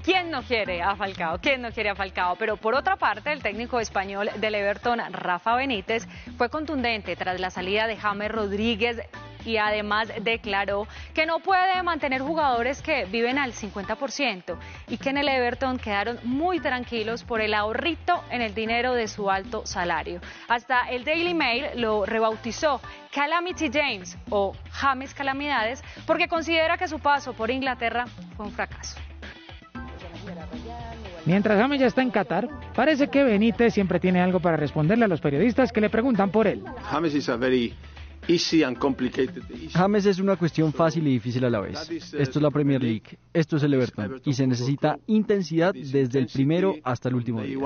¿Quién no quiere a Falcao? ¿Quién no quiere a Falcao? Pero por otra parte, el técnico español del Everton, Rafa Benítez, fue contundente tras la salida de James Rodríguez y además declaró que no puede mantener jugadores que viven al 50% y que en el Everton quedaron muy tranquilos por el ahorrito en el dinero de su alto salario. Hasta el Daily Mail lo rebautizó Calamity James o James Calamidades porque considera que su paso por Inglaterra fue un fracaso. Mientras James ya está en Qatar, parece que Benítez siempre tiene algo para responderle a los periodistas que le preguntan por él. James es una cuestión fácil y difícil a la vez. Esto es la Premier League, esto es el Everton y se necesita intensidad desde el primero hasta el último día.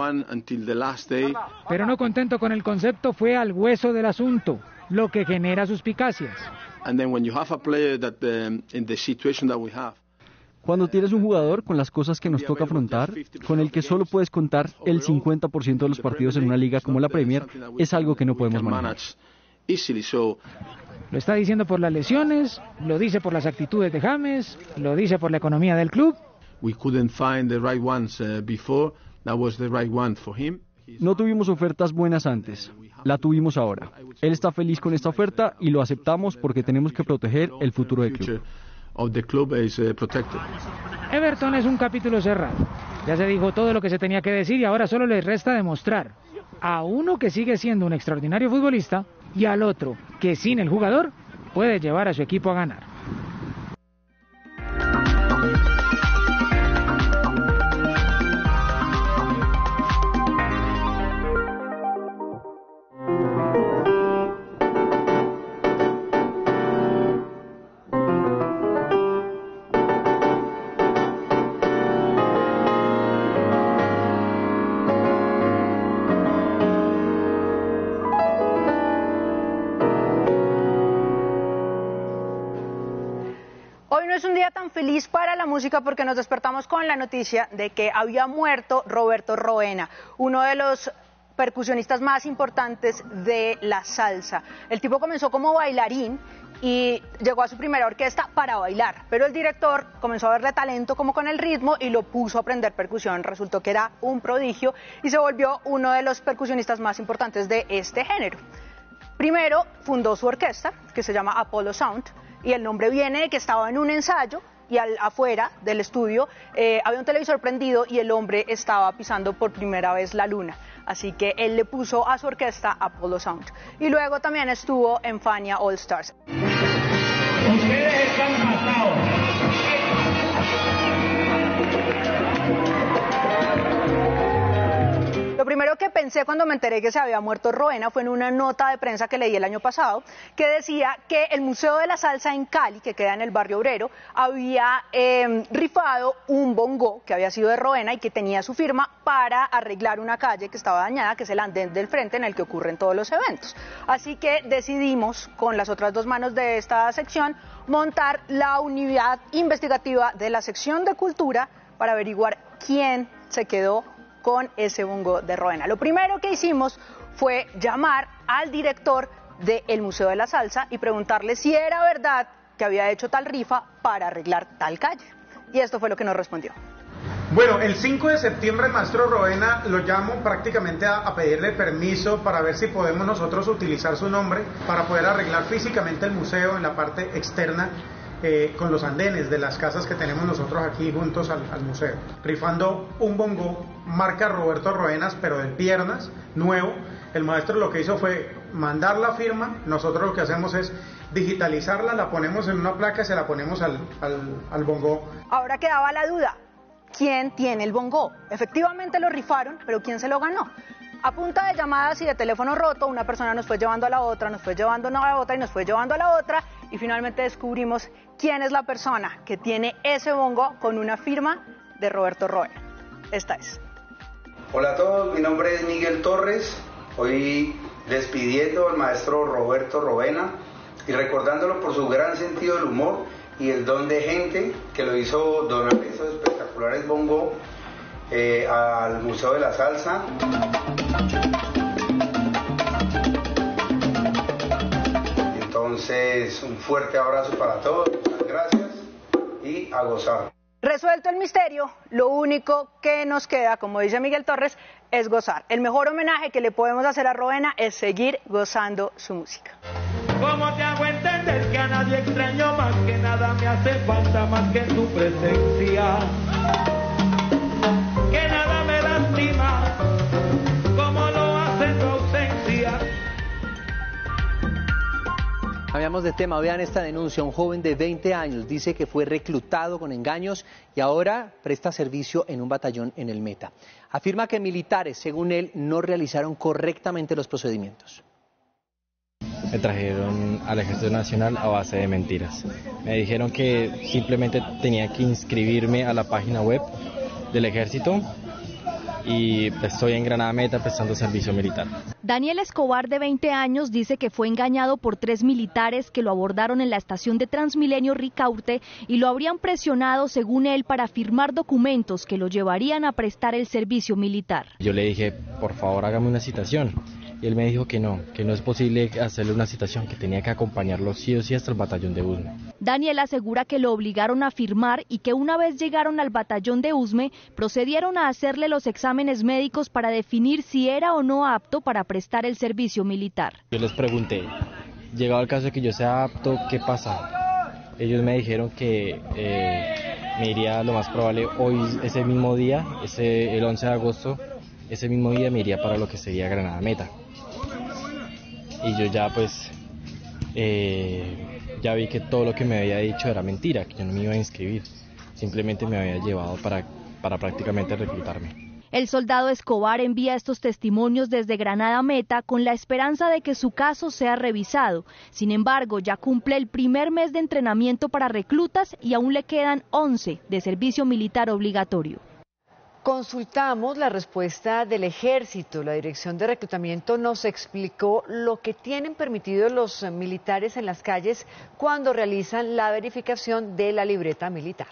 Pero no contento con el concepto, fue al hueso del asunto, lo que genera suspicacias. Cuando tienes un jugador con las cosas que nos toca afrontar, con el que solo puedes contar el 50% de los partidos en una liga como la Premier, es algo que no podemos manejar. Lo está diciendo por las lesiones, lo dice por las actitudes de James, lo dice por la economía del club. No tuvimos ofertas buenas antes, la tuvimos ahora. Él está feliz con esta oferta y lo aceptamos porque tenemos que proteger el futuro del club. Everton es un capítulo cerrado. Ya se dijo todo lo que se tenía que decir y ahora solo les resta demostrar a uno que sigue siendo un extraordinario futbolista y al otro que sin el jugador puede llevar a su equipo a ganar. Feliz para la música porque nos despertamos con la noticia de que había muerto Roberto Roena, uno de los percusionistas más importantes de la salsa. El tipo comenzó como bailarín y llegó a su primera orquesta para bailar, pero el director comenzó a verle talento como con el ritmo y lo puso a aprender percusión. Resultó que era un prodigio y se volvió uno de los percusionistas más importantes de este género. Primero fundó su orquesta, que se llama Apollo Sound, y el nombre viene de que estaba en un ensayo y afuera del estudio había un televisor prendido y el hombre estaba pisando por primera vez la luna. Así que él le puso a su orquesta Apollo Sound. Y luego también estuvo en Fania All Stars. Ustedes están matados. Lo primero que pensé cuando me enteré que se había muerto Roena fue en una nota de prensa que leí el año pasado, que decía que el Museo de la Salsa en Cali, que queda en el barrio obrero, había rifado un bongo que había sido de Roena y que tenía su firma para arreglar una calle que estaba dañada, que es el andén del frente en el que ocurren todos los eventos. Así que decidimos, con las otras dos manos de esta sección, montar la unidad investigativa de la sección de cultura para averiguar quién se quedó con ese bongo de Roena. Lo primero que hicimos fue llamar al director del Museo de la Salsa y preguntarle si era verdad que había hecho tal rifa para arreglar tal calle. Y esto fue lo que nos respondió. Bueno, el 5 de septiembre, maestro Roena, lo llamo prácticamente a pedirle permiso para ver si podemos nosotros utilizar su nombre para poder arreglar físicamente el museo en la parte externa con los andenes de las casas que tenemos nosotros aquí juntos al museo, rifando un bongo marca Roberto Roenas, pero de piernas, nuevo. El maestro lo que hizo fue mandar la firma, nosotros lo que hacemos es digitalizarla, la ponemos en una placa y se la ponemos al bongo. Ahora quedaba la duda, ¿quién tiene el bongo? Efectivamente lo rifaron, pero ¿quién se lo ganó? A punta de llamadas y de teléfono roto, una persona nos fue llevando a la otra, nos fue llevando a la otra y nos fue llevando a la otra, y finalmente descubrimos quién es la persona que tiene ese bongo con una firma de Roberto Roena. Esta es. Hola a todos, mi nombre es Miguel Torres, hoy despidiendo al maestro Roberto Roena y recordándolo por su gran sentido del humor y el don de gente que lo hizo donar esos espectaculares bongo al Museo de la Salsa. Entonces pues un fuerte abrazo para todos, muchas gracias y a gozar. Resuelto el misterio, lo único que nos queda, como dice Miguel Torres, es gozar. El mejor homenaje que le podemos hacer a Roena es seguir gozando su música. ¿Cómo te hago entender que a nadie extraño más, que nada me hace falta más que tu presencia? Que nada me lastima como lo hace tu ausencia. Cambiamos de tema, vean esta denuncia. Un joven de 20 años dice que fue reclutado con engaños y ahora presta servicio en un batallón en el Meta. Afirma que militares, según él, no realizaron correctamente los procedimientos. Me trajeron al Ejército Nacional a base de mentiras. Me dijeron que simplemente tenía que inscribirme a la página web del Ejército y estoy en Granada Meta prestando servicio militar. Daniel Escobar, de 20 años, dice que fue engañado por 3 militares que lo abordaron en la estación de Transmilenio Ricaurte y lo habrían presionado, según él, para firmar documentos que lo llevarían a prestar el servicio militar. Yo le dije, por favor, hágame una citación. Y él me dijo que no es posible hacerle una citación, que tenía que acompañarlo sí o sí hasta el batallón de Usme. Daniel asegura que lo obligaron a firmar y que una vez llegaron al batallón de Usme, procedieron a hacerle los exámenes médicos para definir si era o no apto para prestar el servicio militar. Yo les pregunté, llegado el caso de que yo sea apto, ¿qué pasa? Ellos me dijeron que me iría lo más probable hoy, ese mismo día, el 11 de agosto, ese mismo día me iría para lo que sería Granada Meta. Y yo ya pues ya vi que todo lo que me había dicho era mentira, que yo no me iba a inscribir, simplemente me había llevado para prácticamente reclutarme. El soldado Escobar envía estos testimonios desde Granada Meta con la esperanza de que su caso sea revisado. Sin embargo, ya cumple el primer mes de entrenamiento para reclutas y aún le quedan 11 de servicio militar obligatorio. Consultamos la respuesta del Ejército. La Dirección de Reclutamiento nos explicó lo que tienen permitido los militares en las calles cuando realizan la verificación de la libreta militar.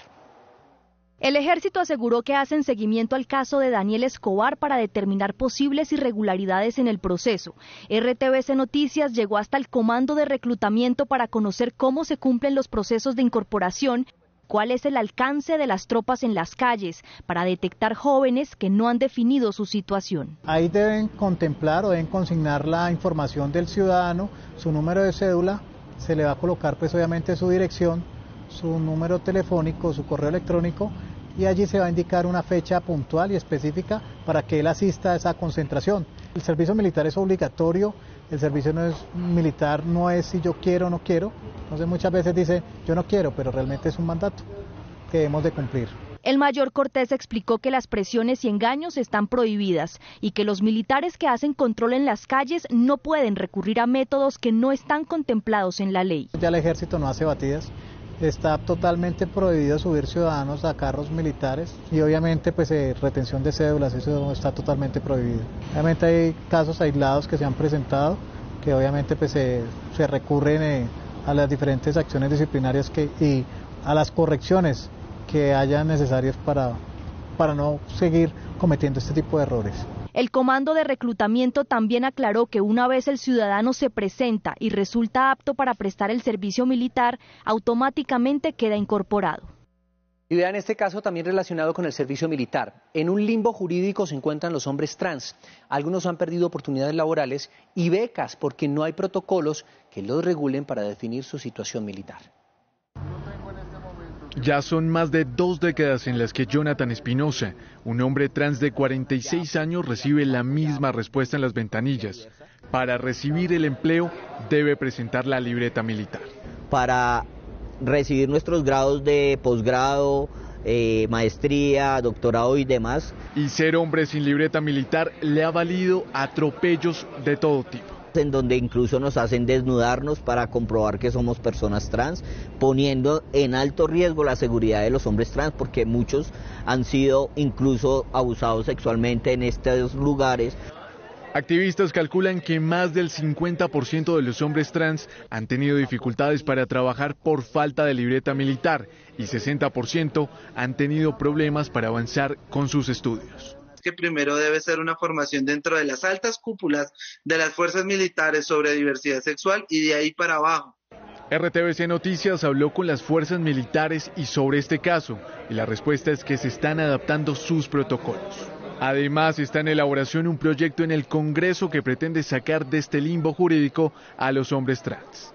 El Ejército aseguró que hacen seguimiento al caso de Daniel Escobar para determinar posibles irregularidades en el proceso. RTVC Noticias llegó hasta el Comando de Reclutamiento para conocer cómo se cumplen los procesos de incorporación, cuál es el alcance de las tropas en las calles para detectar jóvenes que no han definido su situación. Ahí deben contemplar o deben consignar la información del ciudadano, su número de cédula, se le va a colocar pues obviamente su dirección, su número telefónico, su correo electrónico y allí se va a indicar una fecha puntual y específica para que él asista a esa concentración. El servicio militar es obligatorio, el servicio militar no es si yo quiero o no quiero, entonces muchas veces dice yo no quiero, pero realmente es un mandato que debemos de cumplir. El mayor Cortés explicó que las presiones y engaños están prohibidas y que los militares que hacen control en las calles no pueden recurrir a métodos que no están contemplados en la ley. Ya el Ejército no hace batidas. Está totalmente prohibido subir ciudadanos a carros militares y obviamente pues retención de cédulas, eso está totalmente prohibido. Obviamente hay casos aislados que se han presentado que obviamente pues se recurren a las diferentes acciones disciplinarias y a las correcciones que hayan necesarias para no seguir cometiendo este tipo de errores. El Comando de Reclutamiento también aclaró que una vez el ciudadano se presenta y resulta apto para prestar el servicio militar, automáticamente queda incorporado. Y vean este caso también relacionado con el servicio militar. En un limbo jurídico se encuentran los hombres trans. Algunos han perdido oportunidades laborales y becas porque no hay protocolos que los regulen para definir su situación militar. Ya son más de 2 décadas en las que Jonathan Espinosa, un hombre trans de 46 años, recibe la misma respuesta en las ventanillas. Para recibir el empleo debe presentar la libreta militar. Para recibir nuestros grados de posgrado, maestría, doctorado y demás. Y ser hombre sin libreta militar le ha valido atropellos de todo tipo. En donde incluso nos hacen desnudarnos para comprobar que somos personas trans, poniendo en alto riesgo la seguridad de los hombres trans, porque muchos han sido incluso abusados sexualmente en estos lugares. Activistas calculan que más del 50% de los hombres trans han tenido dificultades para trabajar por falta de libreta militar y 60% han tenido problemas para avanzar con sus estudios. Que primero debe ser una formación dentro de las altas cúpulas de las fuerzas militares sobre diversidad sexual y de ahí para abajo. RTVC Noticias habló con las fuerzas militares y sobre este caso, y la respuesta es que se están adaptando sus protocolos. Además, está en elaboración un proyecto en el Congreso que pretende sacar de este limbo jurídico a los hombres trans.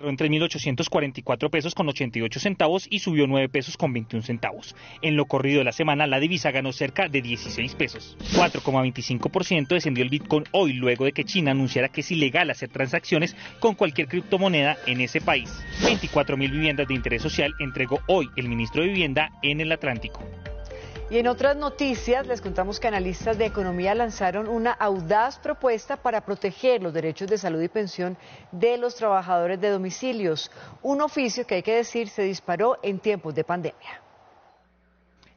En 3.844 pesos con 88 centavos y subió 9 pesos con 21 centavos. En lo corrido de la semana, la divisa ganó cerca de 16 pesos. 4,25% descendió el Bitcoin hoy luego de que China anunciara que es ilegal hacer transacciones con cualquier criptomoneda en ese país. 24.000 viviendas de interés social entregó hoy el ministro de Vivienda en el Atlántico. Y en otras noticias les contamos que analistas de economía lanzaron una audaz propuesta para proteger los derechos de salud y pensión de los trabajadores de domicilios, un oficio que hay que decir se disparó en tiempos de pandemia.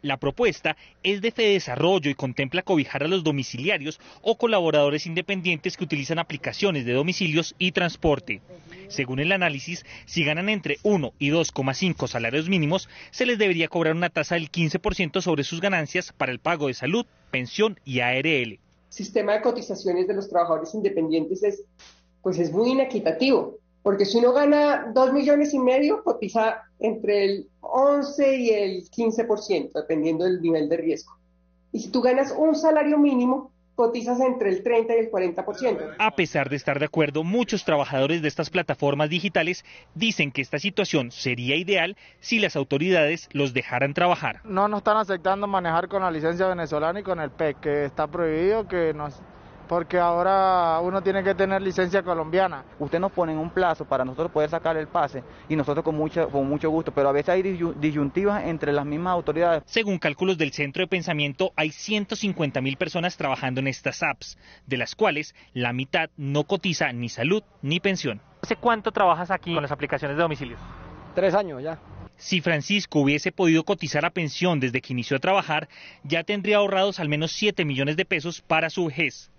La propuesta es de Fedesarrollo y contempla cobijar a los domiciliarios o colaboradores independientes que utilizan aplicaciones de domicilios y transporte. Según el análisis, si ganan entre 1 y 2,5 salarios mínimos, se les debería cobrar una tasa del 15% sobre sus ganancias para el pago de salud, pensión y ARL. El sistema de cotizaciones de los trabajadores independientes es muy inequitativo. Porque si uno gana 2,5 millones, cotiza entre el 11 y el 15%, dependiendo del nivel de riesgo. Y si tú ganas un salario mínimo, cotizas entre el 30 y el 40%. A pesar de estar de acuerdo, muchos trabajadores de estas plataformas digitales dicen que esta situación sería ideal si las autoridades los dejaran trabajar. No nos están aceptando manejar con la licencia venezolana y con el PEC, que está prohibido, porque ahora uno tiene que tener licencia colombiana. Usted nos pone un plazo para nosotros poder sacar el pase y nosotros con mucho gusto, pero a veces hay disyuntivas entre las mismas autoridades. Según cálculos del Centro de Pensamiento, hay 150.000 personas trabajando en estas apps, de las cuales la mitad no cotiza ni salud ni pensión. ¿Hace cuánto trabajas aquí con las aplicaciones de domicilios? 3 años ya. Si Francisco hubiese podido cotizar a pensión desde que inició a trabajar, ya tendría ahorrados al menos 7 millones de pesos para su vejez.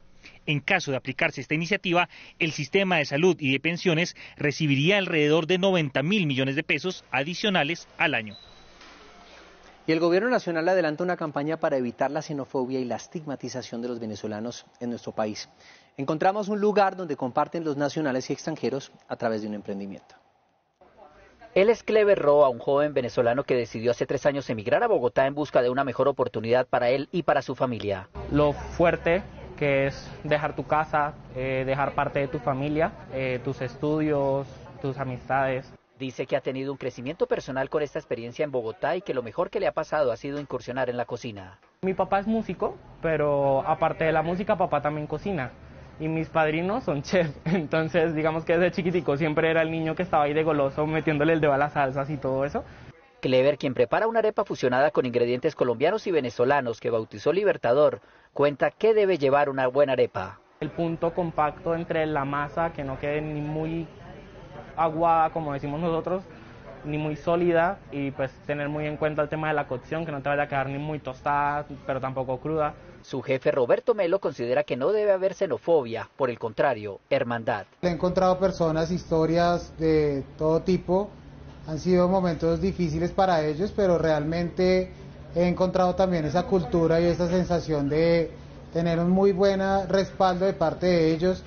En caso de aplicarse esta iniciativa, el sistema de salud y de pensiones recibiría alrededor de 90.000 millones de pesos adicionales al año. Y el gobierno nacional adelanta una campaña para evitar la xenofobia y la estigmatización de los venezolanos en nuestro país. Encontramos un lugar donde comparten los nacionales y extranjeros a través de un emprendimiento. Él es Clever Roa, un joven venezolano que decidió hace 3 años emigrar a Bogotá en busca de una mejor oportunidad para él y para su familia. Lo fuerte que es dejar tu casa, dejar parte de tu familia, tus estudios, tus amistades. Dice que ha tenido un crecimiento personal con esta experiencia en Bogotá y que lo mejor que le ha pasado ha sido incursionar en la cocina. Mi papá es músico, pero aparte de la música, papá también cocina. Y mis padrinos son chefs, entonces digamos que desde chiquitico siempre era el niño que estaba ahí de goloso metiéndole el dedo a las salsas y todo eso. Clever, quien prepara una arepa fusionada con ingredientes colombianos y venezolanos que bautizó Libertador, cuenta qué debe llevar una buena arepa. El punto compacto entre la masa, que no quede ni muy aguada, como decimos nosotros, ni muy sólida, y pues tener muy en cuenta el tema de la cocción, que no te vaya a quedar ni muy tostada, pero tampoco cruda. Su jefe Roberto Melo considera que no debe haber xenofobia, por el contrario, hermandad. He encontrado personas, historias de todo tipo. Han sido momentos difíciles para ellos, pero realmente he encontrado también esa cultura y esa sensación de tener un muy buen respaldo de parte de ellos.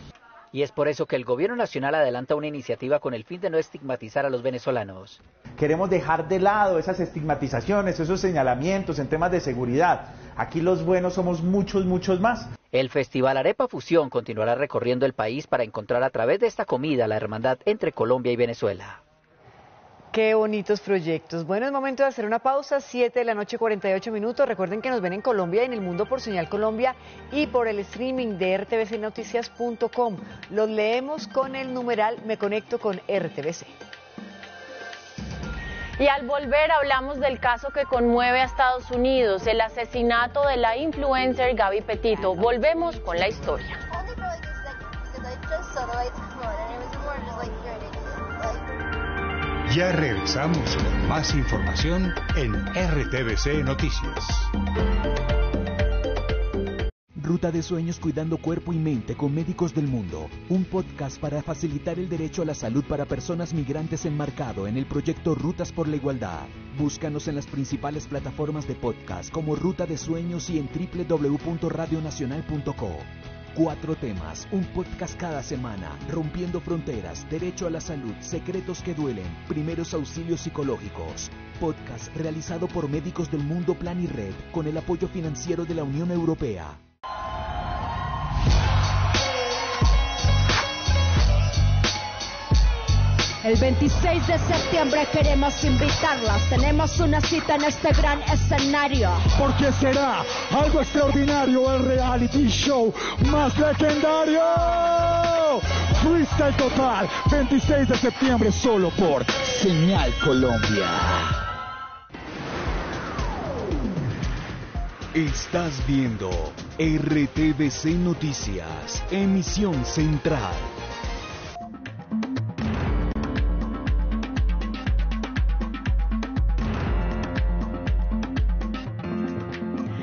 Y es por eso que el gobierno nacional adelanta una iniciativa con el fin de no estigmatizar a los venezolanos. Queremos dejar de lado esas estigmatizaciones, esos señalamientos en temas de seguridad. Aquí los buenos somos muchos más. El Festival Arepa Fusión continuará recorriendo el país para encontrar a través de esta comida la hermandad entre Colombia y Venezuela. Qué bonitos proyectos. Bueno, es momento de hacer una pausa, 7:48 p.m. Recuerden que nos ven en Colombia y en el mundo por Señal Colombia y por el streaming de rtvcnoticias.com. Los leemos con el numeral Me Conecto con RTVC. Y al volver hablamos del caso que conmueve a Estados Unidos, el asesinato de la influencer Gabby Petito. Volvemos con la historia. Ya regresamos con más información en RTVC Noticias. Ruta de Sueños cuidando cuerpo y mente con médicos del mundo. Un podcast para facilitar el derecho a la salud para personas migrantes enmarcado en el proyecto Rutas por la Igualdad. Búscanos en las principales plataformas de podcast como Ruta de Sueños y en www.radionacional.co. 4 temas, un podcast cada semana, rompiendo fronteras, derecho a la salud, secretos que duelen, primeros auxilios psicológicos. Podcast realizado por Médicos del Mundo Plan y Red, con el apoyo financiero de la Unión Europea. El 26 de septiembre queremos invitarlas. Tenemos una cita en este gran escenario. Porque será algo extraordinario, el reality show más legendario. Freestyle Total, 26 de septiembre solo por Señal Colombia. Estás viendo RTVC Noticias, emisión central.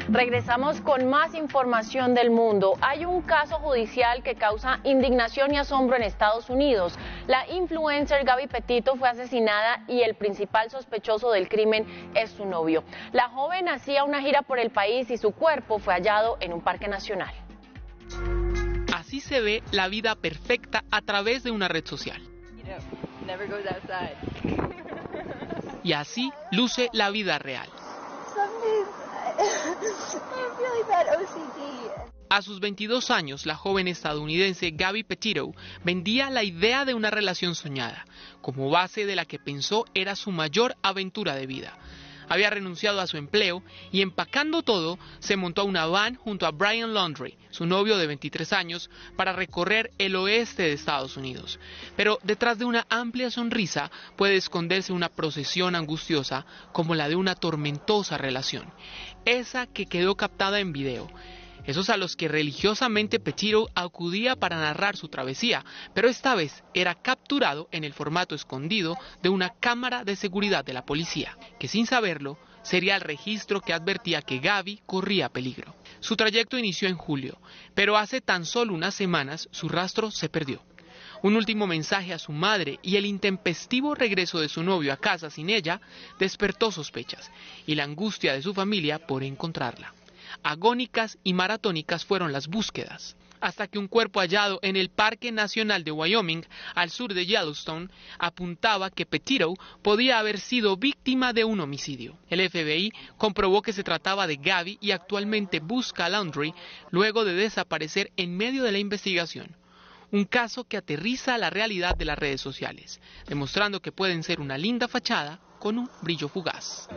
Regresamos con más información del mundo. Hay un caso judicial que causa indignación y asombro en Estados Unidos. La influencer Gabby Petito fue asesinada y el principal sospechoso del crimen es su novio. La joven hacía una gira por el país y su cuerpo fue hallado en un parque nacional. Así se ve la vida perfecta a través de una red social. Y así luce la vida real. A sus 22 años, la joven estadounidense Gabby Petito vendía la idea de una relación soñada, como base de la que pensó era su mayor aventura de vida. Había renunciado a su empleo y, empacando todo, se montó a una van junto a Brian Laundrie, su novio de 23 años, para recorrer el oeste de Estados Unidos. Pero detrás de una amplia sonrisa puede esconderse una procesión angustiosa como la de una tormentosa relación, esa que quedó captada en video. Esos a los que religiosamente Petito acudía para narrar su travesía, pero esta vez era capturado en el formato escondido de una cámara de seguridad de la policía, que sin saberlo sería el registro que advertía que Gabby corría peligro. Su trayecto inició en julio, pero hace tan solo unas semanas su rastro se perdió. Un último mensaje a su madre y el intempestivo regreso de su novio a casa sin ella despertó sospechas y la angustia de su familia por encontrarla. Agónicas y maratónicas fueron las búsquedas, hasta que un cuerpo hallado en el Parque Nacional de Wyoming, al sur de Yellowstone, apuntaba que Petito podía haber sido víctima de un homicidio. El FBI comprobó que se trataba de Gabby y actualmente busca a Laundrie luego de desaparecer en medio de la investigación. Un caso que aterriza a la realidad de las redes sociales, demostrando que pueden ser una linda fachada con un brillo fugaz.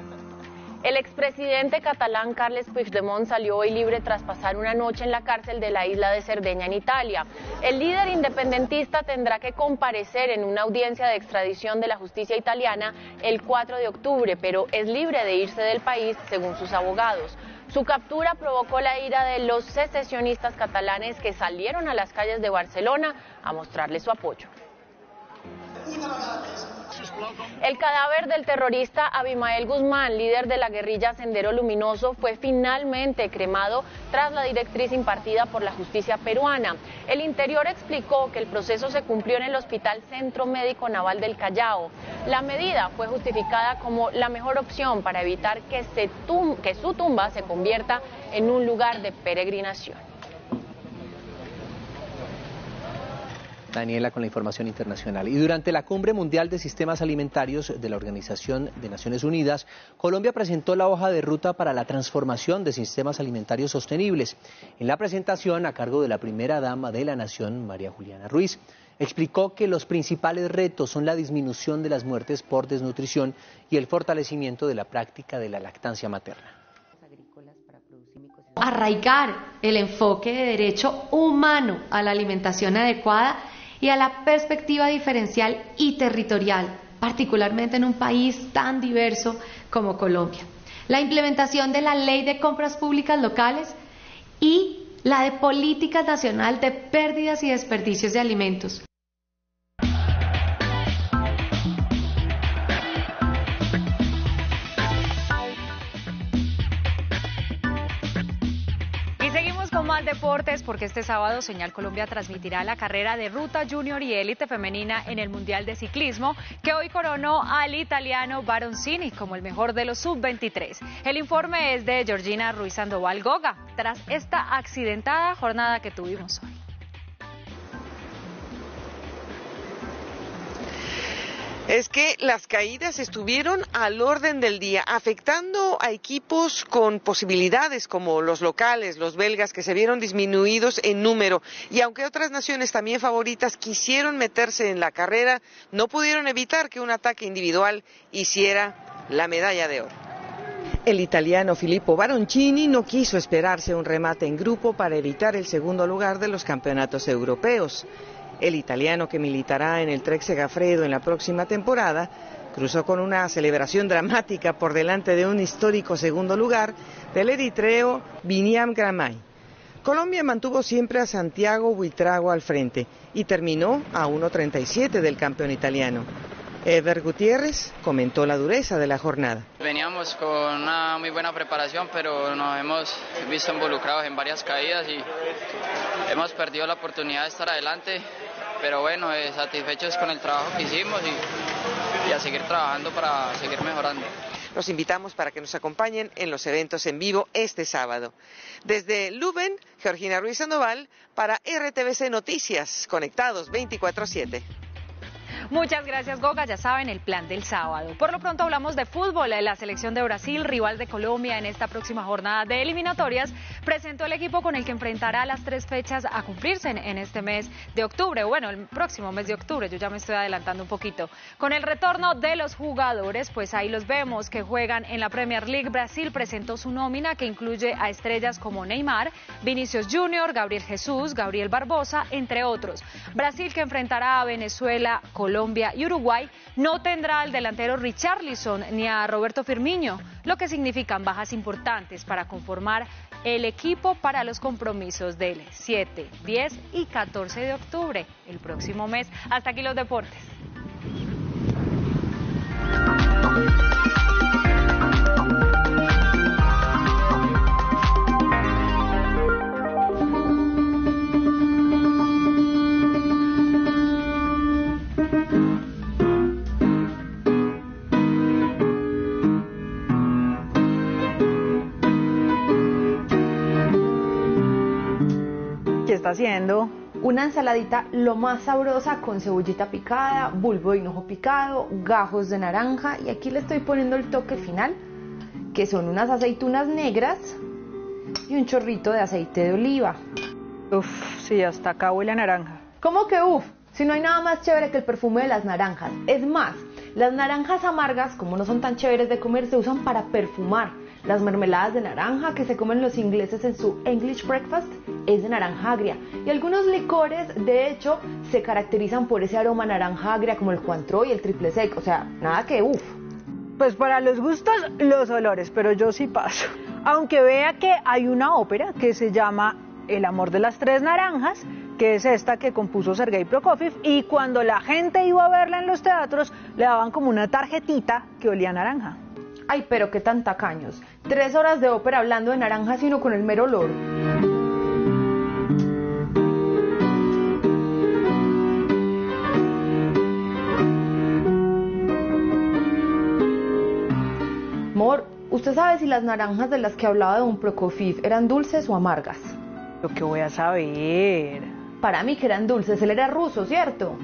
El expresidente catalán Carles Puigdemont salió hoy libre tras pasar una noche en la cárcel de la isla de Cerdeña en Italia. El líder independentista tendrá que comparecer en una audiencia de extradición de la justicia italiana el 4 de octubre, pero es libre de irse del país según sus abogados. Su captura provocó la ira de los secesionistas catalanes que salieron a las calles de Barcelona a mostrarle su apoyo. El cadáver del terrorista Abimael Guzmán, líder de la guerrilla Sendero Luminoso, fue finalmente cremado tras la directriz impartida por la justicia peruana. El Interior explicó que el proceso se cumplió en el Hospital Centro Médico Naval del Callao. La medida fue justificada como la mejor opción para evitar que su tumba se convierta en un lugar de peregrinación. Daniela con la información internacional. Y durante la Cumbre Mundial de Sistemas Alimentarios de la Organización de Naciones Unidas, Colombia presentó la hoja de ruta para la transformación de sistemas alimentarios sostenibles. En la presentación, a cargo de la primera dama de la nación, María Juliana Ruiz, explicó que los principales retos son la disminución de las muertes por desnutrición y el fortalecimiento de la práctica de la lactancia materna. Arraigar el enfoque de derecho humano a la alimentación adecuada y a la perspectiva diferencial y territorial, particularmente en un país tan diverso como Colombia. La implementación de la Ley de Compras Públicas Locales y la de Política Nacional de Pérdidas y Desperdicios de Alimentos. Y seguimos con más deportes porque este sábado Señal Colombia transmitirá la carrera de ruta junior y élite femenina en el Mundial de Ciclismo, que hoy coronó al italiano Baroncini como el mejor de los sub-23. El informe es de Georgina Ruiz Sandoval Goga, tras esta accidentada jornada que tuvimos hoy. Es que las caídas estuvieron al orden del día, afectando a equipos con posibilidades como los locales, los belgas, que se vieron disminuidos en número. Y aunque otras naciones también favoritas quisieron meterse en la carrera, no pudieron evitar que un ataque individual hiciera la medalla de oro. El italiano Filippo Baroncini no quiso esperarse un remate en grupo para evitar el segundo lugar de los campeonatos europeos. El italiano, que militará en el Trek Segafredo en la próxima temporada, cruzó con una celebración dramática por delante de un histórico segundo lugar del eritreo Biniam Gramay. Colombia mantuvo siempre a Santiago Buitrago al frente y terminó a 1:37 del campeón italiano. Ever Gutiérrez comentó la dureza de la jornada. Veníamos con una muy buena preparación, pero nos hemos visto involucrados en varias caídas y hemos perdido la oportunidad de estar adelante, pero bueno, satisfechos con el trabajo que hicimos y a seguir trabajando para seguir mejorando. Los invitamos para que nos acompañen en los eventos en vivo este sábado. Desde Leuven, Georgina Ruiz Sandoval para RTVC Noticias, conectados 24/7. Muchas gracias, Goga. Ya saben, el plan del sábado. Por lo pronto hablamos de fútbol. La selección de Brasil, rival de Colombia en esta próxima jornada de eliminatorias, presentó el equipo con el que enfrentará las 3 fechas a cumplirse en este mes de octubre. Bueno, el próximo mes de octubre, yo ya me estoy adelantando un poquito. Con el retorno de los jugadores, pues ahí los vemos que juegan en la Premier League. Brasil presentó su nómina, que incluye a estrellas como Neymar, Vinicius Junior, Gabriel Jesús, Gabriel Barbosa, entre otros. Brasil, que enfrentará a Venezuela, Colombia y Uruguay, no tendrá al delantero Richarlison ni a Roberto Firmino, lo que significan bajas importantes para conformar el equipo para los compromisos del 7, 10 y 14 de octubre, el próximo mes. Hasta aquí los deportes. Está haciendo una ensaladita lo más sabrosa con cebollita picada, bulbo de hinojo picado, gajos de naranja, y aquí le estoy poniendo el toque final, que son unas aceitunas negras y un chorrito de aceite de oliva. Uf, sí, hasta acá huele a naranja. ¿Cómo que uf? Si no hay nada más chévere que el perfume de las naranjas. Es más, las naranjas amargas, como no son tan chéveres de comer, se usan para perfumar. Las mermeladas de naranja que se comen los ingleses en su English breakfast es de naranja agria. Y algunos licores, de hecho, se caracterizan por ese aroma naranja agria, como el Cointreau y el Triple Sec. O sea, nada que uff. Pues para los gustos, los olores, pero yo sí paso. Aunque vea que hay una ópera que se llama El amor de las 3 naranjas, que es esta que compuso Sergei Prokofiev, y cuando la gente iba a verla en los teatros, le daban como una tarjetita que olía a naranja. Ay, pero qué tan tacaños. 3 horas de ópera hablando de naranjas, sino con el mero olor. Mor, ¿usted sabe si las naranjas de las que hablaba don Prokofiev eran dulces o amargas? Lo que voy a saber. Para mí que eran dulces, él era ruso, ¿cierto?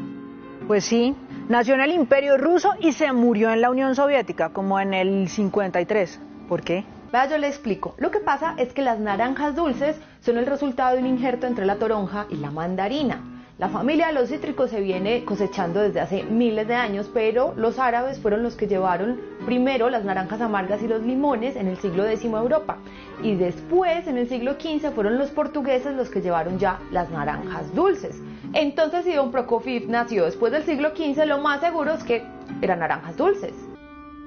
Pues sí, nació en el Imperio Ruso y se murió en la Unión Soviética, como en el 53. ¿Por qué? Vea, yo le explico. Lo que pasa es que las naranjas dulces son el resultado de un injerto entre la toronja y la mandarina. La familia de los cítricos se viene cosechando desde hace miles de años, pero los árabes fueron los que llevaron primero las naranjas amargas y los limones en el siglo X a Europa. Y después, en el siglo XV, fueron los portugueses los que llevaron ya las naranjas dulces. Entonces, si don Prokofiev nació después del siglo XV, lo más seguro es que eran naranjas dulces.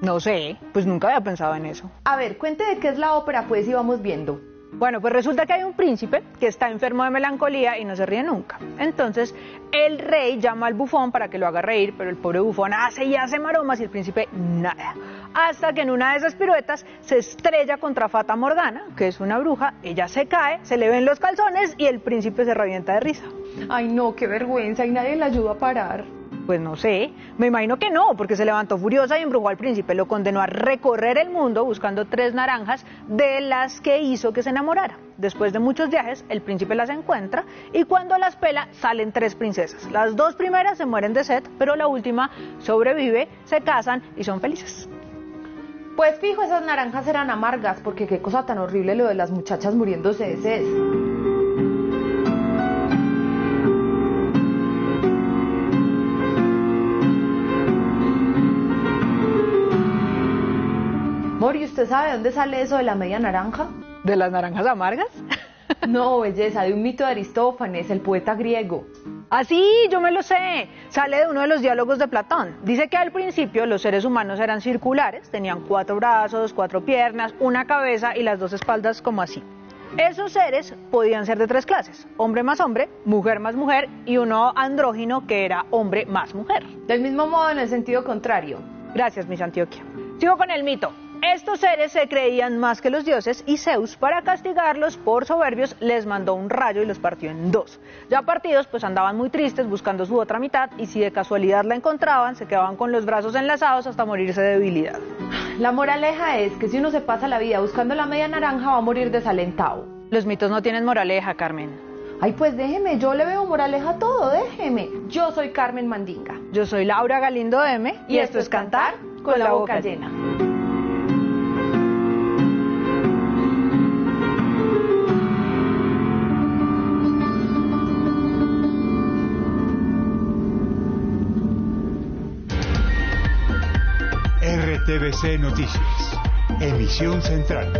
No sé, pues nunca había pensado en eso. A ver, cuente de qué es la ópera, pues, y vamos viendo. Bueno, pues resulta que hay un príncipe que está enfermo de melancolía y no se ríe nunca. Entonces, el rey llama al bufón para que lo haga reír, pero el pobre bufón hace y hace maromas y el príncipe nada. hasta que en una de esas piruetas se estrella contra Fata Morgana, que es una bruja, ella se cae, se le ven los calzones y el príncipe se revienta de risa. Ay no, qué vergüenza, y nadie la ayudó a parar. Pues no sé, me imagino que no, porque se levantó furiosa y embrujó al príncipe, lo condenó a recorrer el mundo buscando 3 naranjas de las que hizo que se enamorara. Después de muchos viajes, el príncipe las encuentra y cuando las pela salen 3 princesas. Las 2 primeras se mueren de sed, pero la última sobrevive, se casan y son felices. Pues fijo, esas naranjas eran amargas, porque qué cosa tan horrible lo de las muchachas muriéndose de sed. Mori, ¿usted sabe de dónde sale eso de la media naranja? ¿De las naranjas amargas? No, belleza, de un mito de Aristófanes, el poeta griego. Ah, sí, yo me lo sé. Sale de uno de los diálogos de Platón. Dice que al principio los seres humanos eran circulares, tenían 4 brazos, 4 piernas, una cabeza y las 2 espaldas como así. Esos seres podían ser de 3 clases, hombre más hombre, mujer más mujer y uno andrógino que era hombre más mujer. Del mismo modo en el sentido contrario. Gracias, Miss Antioquia. Sigo con el mito. Estos seres se creían más que los dioses y Zeus, para castigarlos por soberbios, les mandó un rayo y los partió en 2. Ya partidos, pues andaban muy tristes buscando su otra mitad y si de casualidad la encontraban, se quedaban con los brazos enlazados hasta morirse de debilidad. La moraleja es que si uno se pasa la vida buscando la media naranja va a morir desalentado. Los mitos no tienen moraleja, Carmen. Ay, pues déjeme, yo le veo moraleja a todo, déjeme. Yo soy Carmen Mandinga. Yo soy Laura Galindo M. Y esto es Cantar con la boca llena. RTBC Noticias, emisión central.